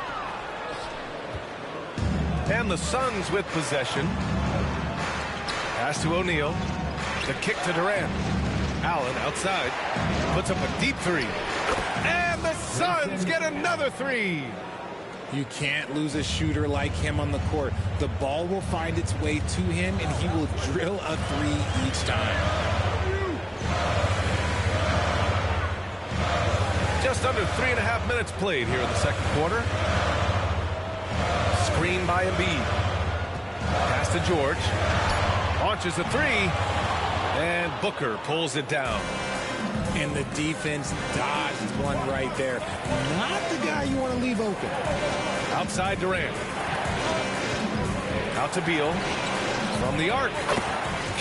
And the Suns with possession. Pass to O'Neal. The kick to Durant. Allen outside. Puts up a deep three. And the Suns get another three. You can't lose a shooter like him on the court. The ball will find its way to him, and he will drill a three each time. Just under 3.5 minutes played here in the second quarter. Screen by Embiid. Pass to George. Launches a three. And Booker pulls it down. And the defense dodged one right there. Not the guy you want to leave open. Outside Durant. Out to Beal. From the arc.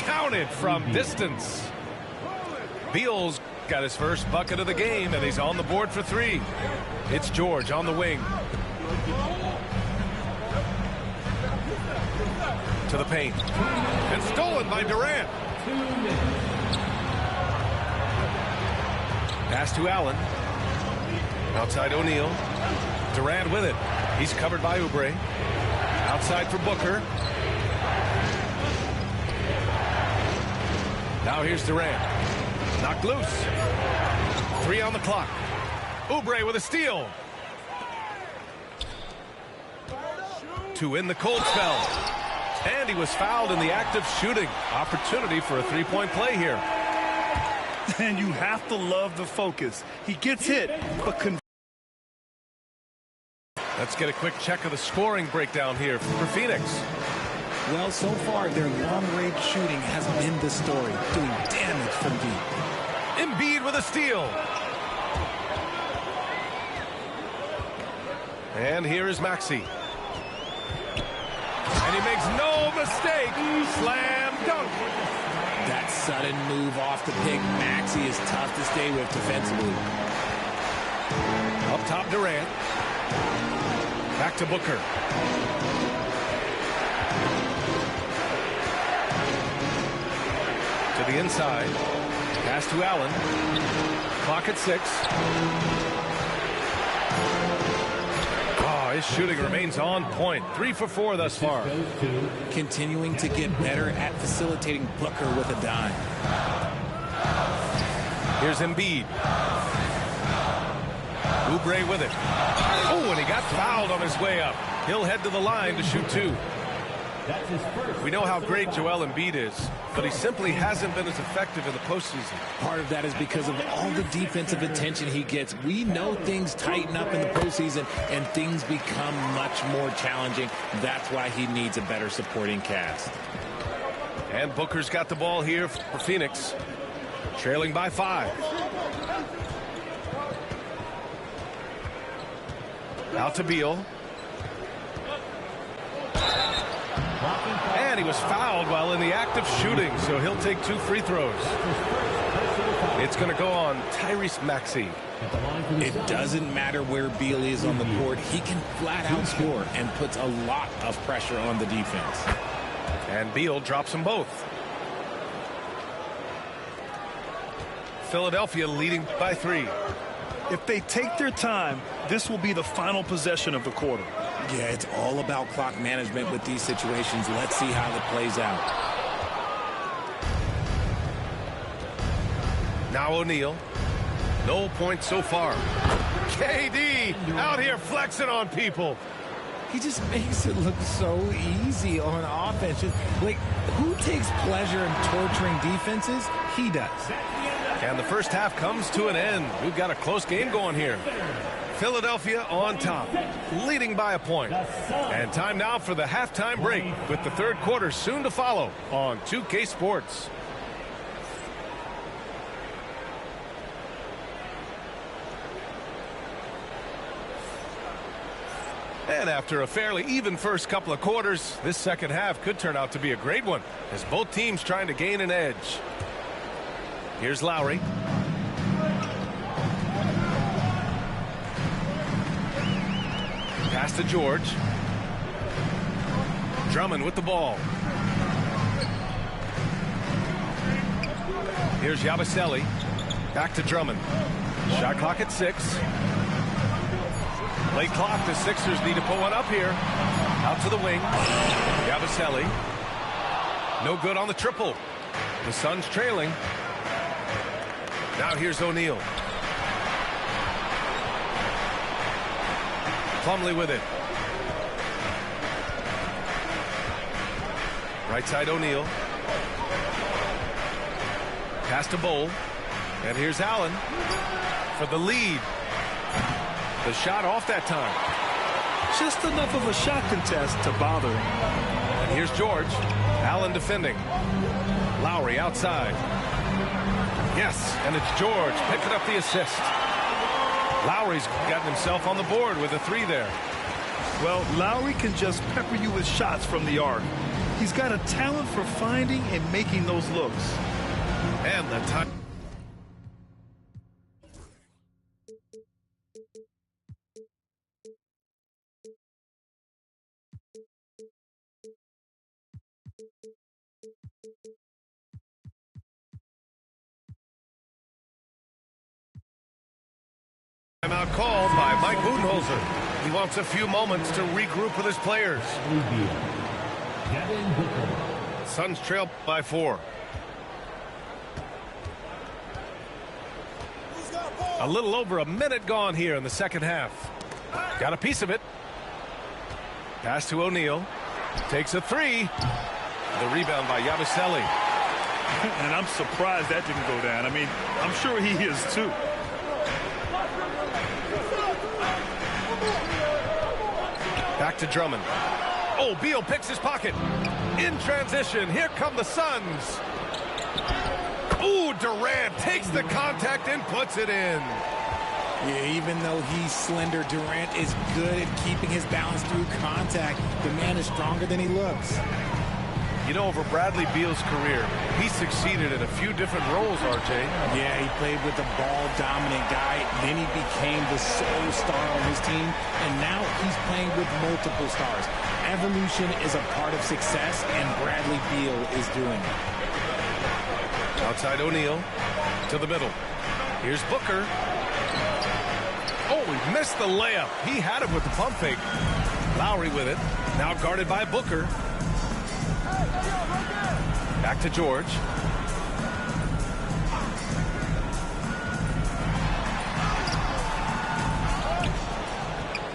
Counted from distance. Beal's got his first bucket of the game, and he's on the board for three. It's George on the wing. To the paint. And stolen by Durant. Pass to Allen. Outside O'Neal. Durant with it. He's covered by Oubre. Outside for Booker. Now here's Durant. Knocked loose. 3 on the clock. Oubre with a steal. 2 in the cold spell. And he was fouled in the act of shooting. Opportunity for a three-point play here. And you have to love the focus. He gets hit, but let's get a quick check of the scoring breakdown here for Phoenix. Well, so far, their long-range shooting has been the story, doing damage from deep. Embiid with a steal. And here is Maxey. And he makes no mistake. Slam dunk. That sudden move off the pick, Maxey is tough to stay with defensively. Up top, Durant. Back to Booker. To the inside. Pass to Allen. Clock at 6. His shooting remains on point. 3 for 4 thus far. Continuing to get better at facilitating Booker with a dime. Here's Embiid. Oubre with it. Oh, and he got fouled on his way up. He'll head to the line to shoot 2. We know how great Joel Embiid is, but he simply hasn't been as effective in the postseason. Part of that is because of all the defensive attention he gets. We know things tighten up in the postseason and things become much more challenging. That's why he needs a better supporting cast. And Booker's got the ball here for Phoenix, trailing by 5. Out to Beal. And he was fouled while in the act of shooting, so he'll take 2 free throws. It's going to go on Tyrese Maxey. It doesn't matter where Beal is on the court. He can flat out score and puts a lot of pressure on the defense. And Beal drops them both. Philadelphia leading by 3. If they take their time, this will be the final possession of the quarter. Yeah, it's all about clock management with these situations. Let's see how it plays out. Now O'Neal. No points so far. KD out here flexing on people. He just makes it look so easy on offense. Like, who takes pleasure in torturing defenses? He does. And the first half comes to an end. We've got a close game going here. Philadelphia on top, leading by a point. And time now for the halftime break, with the third quarter soon to follow on 2K Sports. And after a fairly even first couple of quarters, this second half could turn out to be a great one, as both teams trying to gain an edge. Here's Lowry. Pass to George. Drummond with the ball. Here's Yabusele. Back to Drummond. Shot clock at 6. Late clock. The Sixers need to put one up here. Out to the wing. Yabusele. No good on the triple. The Suns trailing. Now here's O'Neal. Plumlee with it. Right side O'Neal. Pass to Bol. And here's Allen for the lead. The shot off that time. Just enough of a shot contest to bother him. And here's George. Allen defending. Lowry outside. Yes, and it's George picking up the assist. Lowry's gotten himself on the board with a 3 there. Well, Lowry can just pepper you with shots from the arc. He's got a talent for finding and making those looks. And the time. Timeout called by Mike Budenholzer. He wants a few moments to regroup with his players. Suns trail by 4. A little over a minute gone here in the second half. Got a piece of it. Pass to O'Neal. Takes a 3. The rebound by Yabusele. And I'm surprised that didn't go down. I mean, I'm sure he is too. Back to Drummond. Oh, Beal picks his pocket. In transition, here come the Suns. Ooh, Durant takes the contact and puts it in. Yeah, even though he's slender, Durant is good at keeping his balance through contact. The man is stronger than he looks. You know, over Bradley Beal's career, he succeeded in a few different roles, RJ. Yeah, he played with the ball-dominant guy. Then he became the sole star on his team. And now he's playing with multiple stars. Evolution is a part of success, and Bradley Beal is doing it. Outside O'Neal to the middle. Here's Booker. Oh, he missed the layup. He had it with the pump fake. Lowry with it. Now guarded by Booker. Back to George.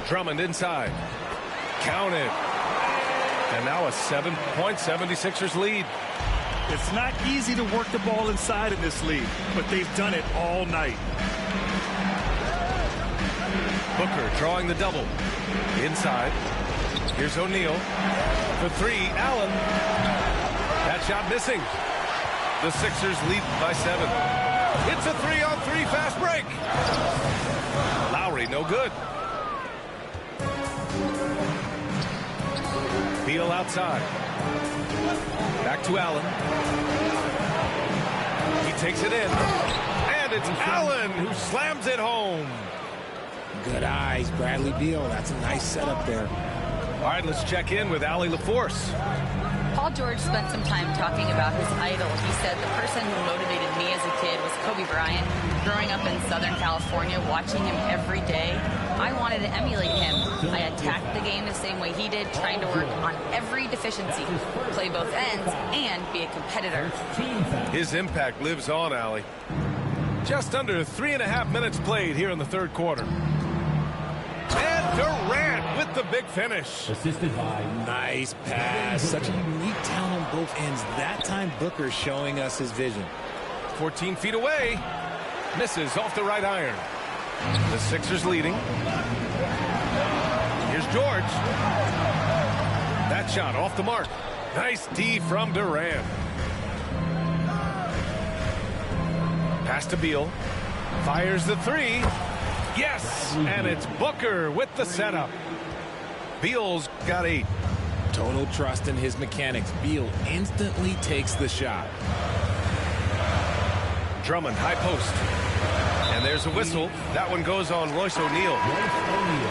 Drummond inside. Counted. And now a 7-point 76ers lead. It's not easy to work the ball inside in this league, but they've done it all night. Booker drawing the double. Inside. Here's O'Neal. For 3, Allen. That shot missing. The Sixers lead by 7. It's a 3-on-3 fast break. Lowry, no good. Beal outside. Back to Allen. He takes it in. And it's Allen who slams it home. Good eyes, Bradley Beal. That's a nice setup there. All right, let's check in with Allie LaForce. Paul George spent some time talking about his idol. He said the person who motivated me as a kid was Kobe Bryant. Growing up in Southern California, watching him every day, I wanted to emulate him. I attacked the game the same way he did, trying to work on every deficiency, play both ends, and be a competitor. His impact lives on, Allie. Just under 3.5 minutes played here in the third quarter. And Durant with the big finish. Assisted by nice pass. Such a unique talent on both ends. That time Booker showing us his vision. 14 feet away. Misses off the right iron. The Sixers leading. Here's George. That shot off the mark. Nice D from Durant. Pass to Beal. Fires the three. Yes! And it's Booker with the setup. Beal's got 8. Total trust in his mechanics. Beal instantly takes the shot. Drummond, high post. And there's a whistle. That one goes on Royce O'Neal.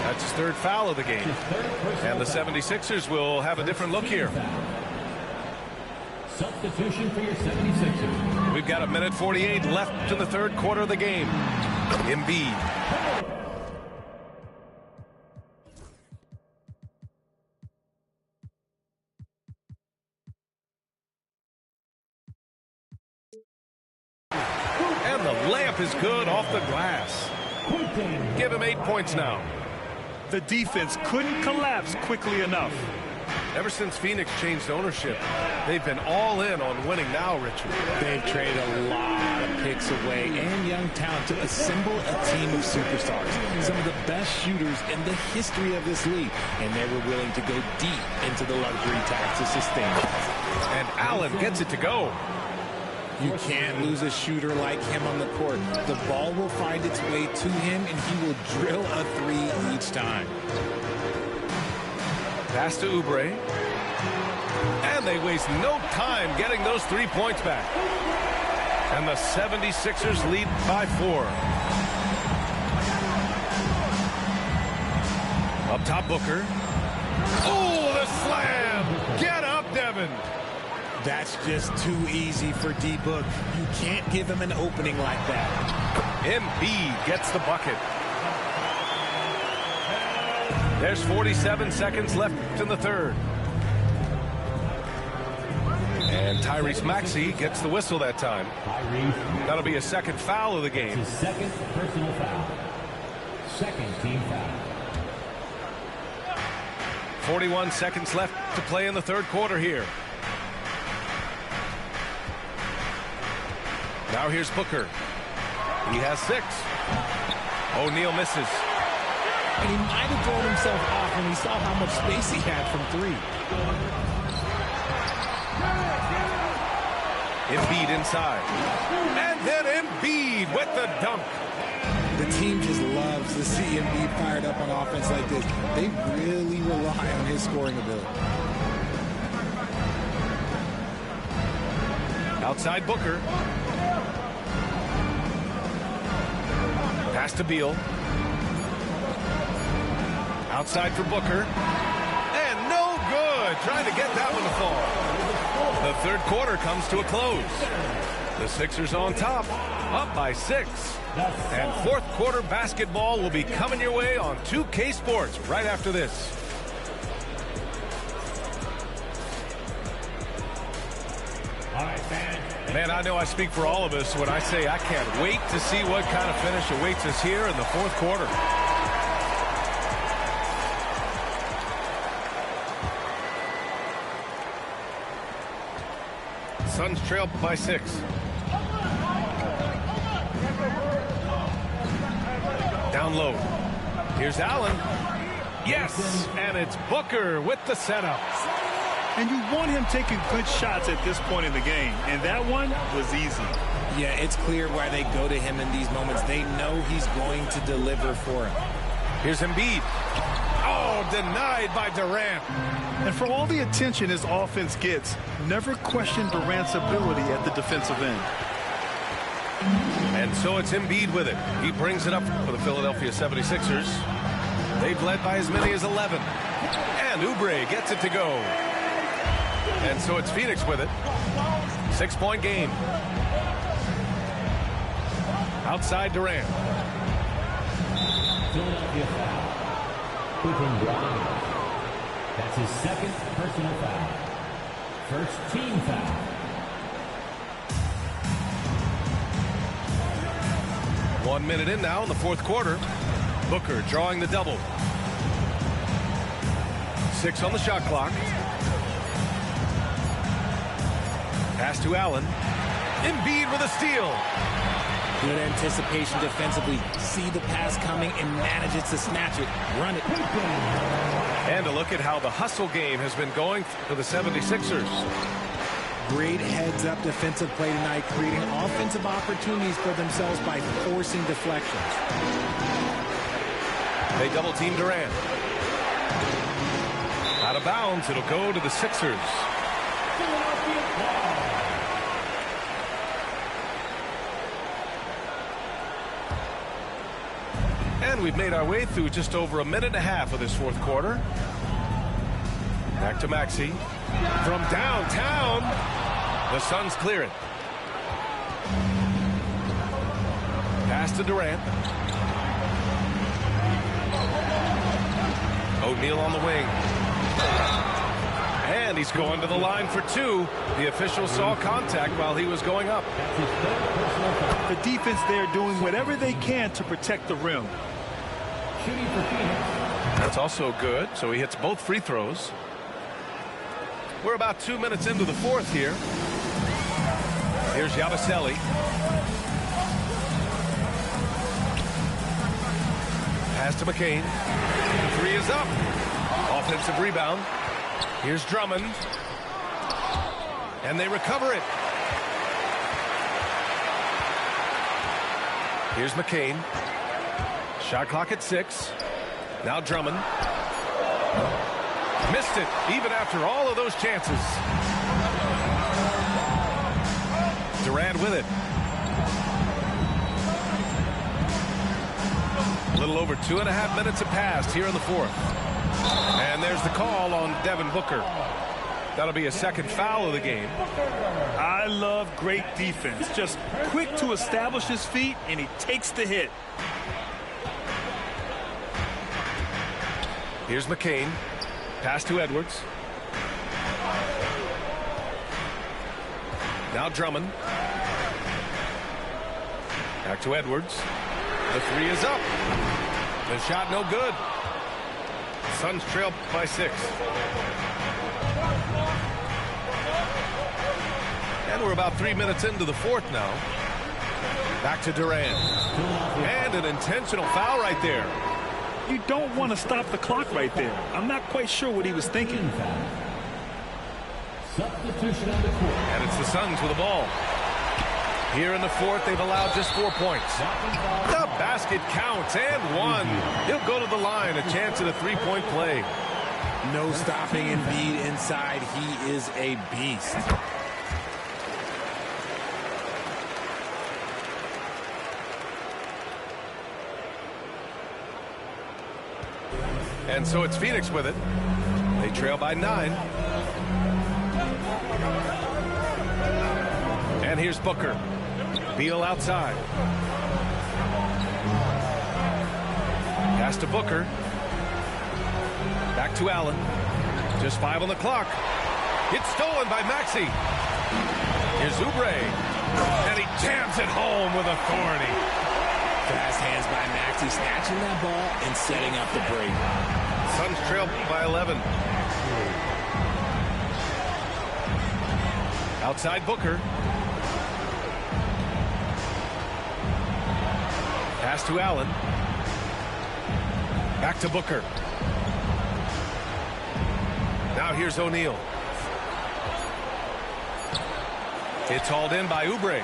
That's his 3rd foul of the game. And the 76ers will have a different look here. Substitution for your 76ers. We've got 1:48 left in the 3rd quarter of the game. Embiid. And the layup is good off the glass. Give him 8 points now. The defense couldn't collapse quickly enough. Ever since Phoenix changed ownership, they've been all in on winning now, Richard. They've traded a lot of picks away and young talent to assemble a team of superstars. Some of the best shooters in the history of this league. And they were willing to go deep into the luxury tax to sustain it. And Allen gets it to go. You can't lose a shooter like him on the court. The ball will find its way to him, and he will drill a 3 each time. Pass to Oubre. And they waste no time getting those 3 points back. And the 76ers lead by 4. Up top, Booker. Oh, the slam! Get up, Devin! That's just too easy for D-Book. You can't give him an opening like that. Embiid gets the bucket. There's 47 seconds left in the 3rd. And Tyrese Maxey gets the whistle that time. That'll be a 2nd foul of the game. His 2nd personal foul. 2nd team foul. 41 seconds left to play in the 3rd quarter here. Now here's Booker. He has 6. O'Neal misses. And he might have thrown himself off when he saw how much space he had from 3. Embiid inside. And then Embiid with the dunk. The team just loves to see Embiid fired up on offense like this. They really rely on his scoring ability. Outside Booker. Pass to Beal. Outside for Booker. And no good. Trying to get that one to fall. The 3rd quarter comes to a close. The Sixers on top, up by 6. And 4th quarter basketball will be coming your way on 2K Sports right after this. All right, fans. Man, I know I speak for all of us when I say I can't wait to see what kind of finish awaits us here in the 4th quarter. Suns trail by 6. Down low. Here's Allen. Yes, and it's Booker with the setup. And you want him taking good shots at this point in the game. And that one was easy. Yeah, it's clear why they go to him in these moments. They know he's going to deliver for him. Here's Embiid. Oh, denied by Durant. And for all the attention his offense gets, never question Durant's ability at the defensive end. And so it's Embiid with it. He brings it up for the Philadelphia 76ers. They've led by as many as 11. And Oubre gets it to go. And so it's Phoenix with it. 6-point game. Outside Durant. Philadelphia foul. Quentin Grimes. That's his 2nd personal foul. 1st team foul. One minute in now in the 4th quarter. Booker drawing the double. 6 on the shot clock. Pass to Allen. Embiid with a steal. Good anticipation defensively. See the pass coming and manages to snatch it. Run it. And a look at how the hustle game has been going for the 76ers. Great heads-up defensive play tonight, creating offensive opportunities for themselves by forcing deflections. They double-team Durant. Out of bounds, it'll go to the Sixers. And we've made our way through just over a minute and a half of this fourth quarter. Back to Maxey. From downtown, the Suns clear it. Pass to Durant. O'Neal on the wing. And he's going to the line for two. The official saw contact while he was going up. The defense there doing whatever they can to protect the rim. That's also good. So he hits both free throws. We're about 2 minutes into the fourth here. Here's Yabusele. Pass to McCain. The three is up. Offensive rebound. Here's Drummond. And they recover it. Here's McCain. Shot clock at 6. Now Drummond. Missed it, even after all of those chances. Durant with it. A little over 2.5 minutes have passed here in the fourth. And there's the call on Devin Booker. That'll be a second foul of the game. I love great defense. Just quick to establish his feet, and he takes the hit. Here's McCain. Pass to Edwards. Now Drummond. Back to Edwards. The three is up. The shot no good. Suns trail by 6. And we're about 3 minutes into the fourth now. Back to Durant. And an intentional foul right there. You don't want to stop the clock right there. I'm not quite sure what he was thinking. Substitution on the court. And it's the Suns with the ball. Here in the fourth, they've allowed just 4 points. The basket counts, and one. He'll go to the line, a chance at a three-point play. No stopping Embiid inside. He is a beast. And so it's Phoenix with it. They trail by 9. And here's Booker. Beal outside. Pass to Booker. Back to Allen. Just 5 on the clock. It's stolen by Maxey. Here's Oubre. And he jams it home with authority. Fast hands by Maxey, snatching that ball and setting up the break. Suns trail by 11. Outside Booker. Pass to Allen. Back to Booker. Now here's O'Neal. It's hauled in by Oubre.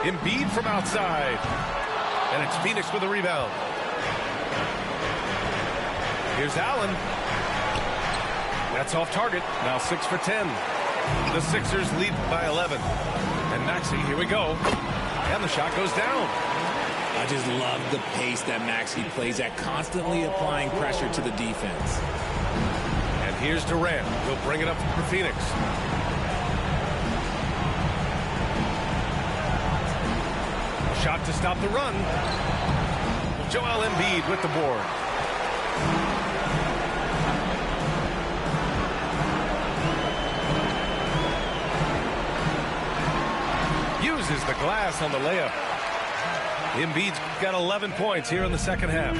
Embiid from outside. And it's Phoenix with a rebound. Here's Allen. That's off target. Now 6 for 10. The Sixers lead by 11. And Maxey, here we go. And the shot goes down. I just love the pace that Maxey plays at, constantly applying pressure to the defense. And here's Durant. He'll bring it up for Phoenix. Shot to stop the run. Joel Embiid with the board. Uses the glass on the layup. Embiid's got 11 points here in the second half.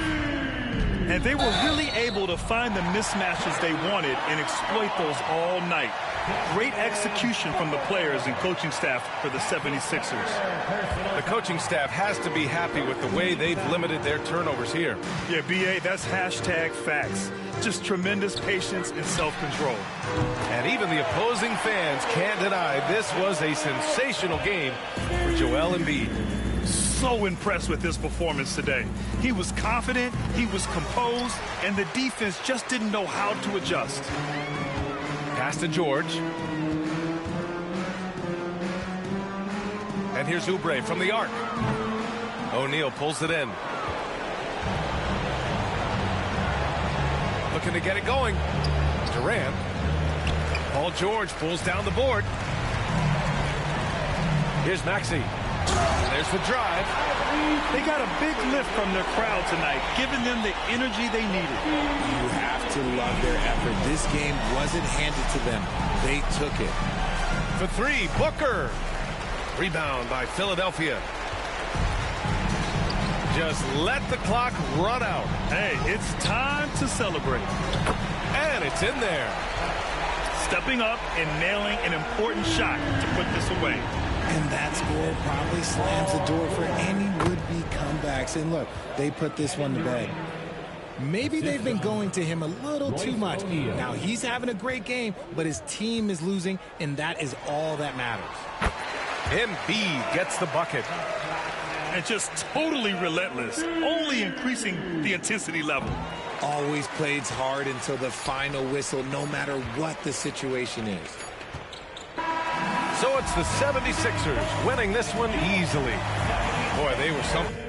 And they were really able to find the mismatches they wanted and exploit those all night. Great execution from the players and coaching staff for the 76ers. The coaching staff has to be happy with the way they've limited their turnovers here. Yeah, B.A., that's hashtag facts. Just tremendous patience and self-control. And even the opposing fans can't deny this was a sensational game for Joel Embiid. So impressed with his performance today. He was confident, he was composed, and the defense just didn't know how to adjust. Pass to George. And here's Oubre from the arc. O'Neal pulls it in. Looking to get it going. Durant. Paul George pulls down the board. Here's Maxey. There's the drive. They got a big lift from their crowd tonight, giving them the energy they needed. You have to love their effort. This game wasn't handed to them. They took it. For three, Booker. Rebound by Philadelphia. Just let the clock run out. Hey, it's time to celebrate. And it's in there. Stepping up and nailing an important shot to put this away. And that score probably slams the door for any would-be comebacks. And look, they put this one to bed. Maybe they've been going to him a little too much. Now, he's having a great game, but his team is losing, and that is all that matters. Embiid gets the bucket. And just totally relentless, only increasing the intensity level. Always plays hard until the final whistle, no matter what the situation is. So it's the 76ers winning this one easily. Boy, they were something.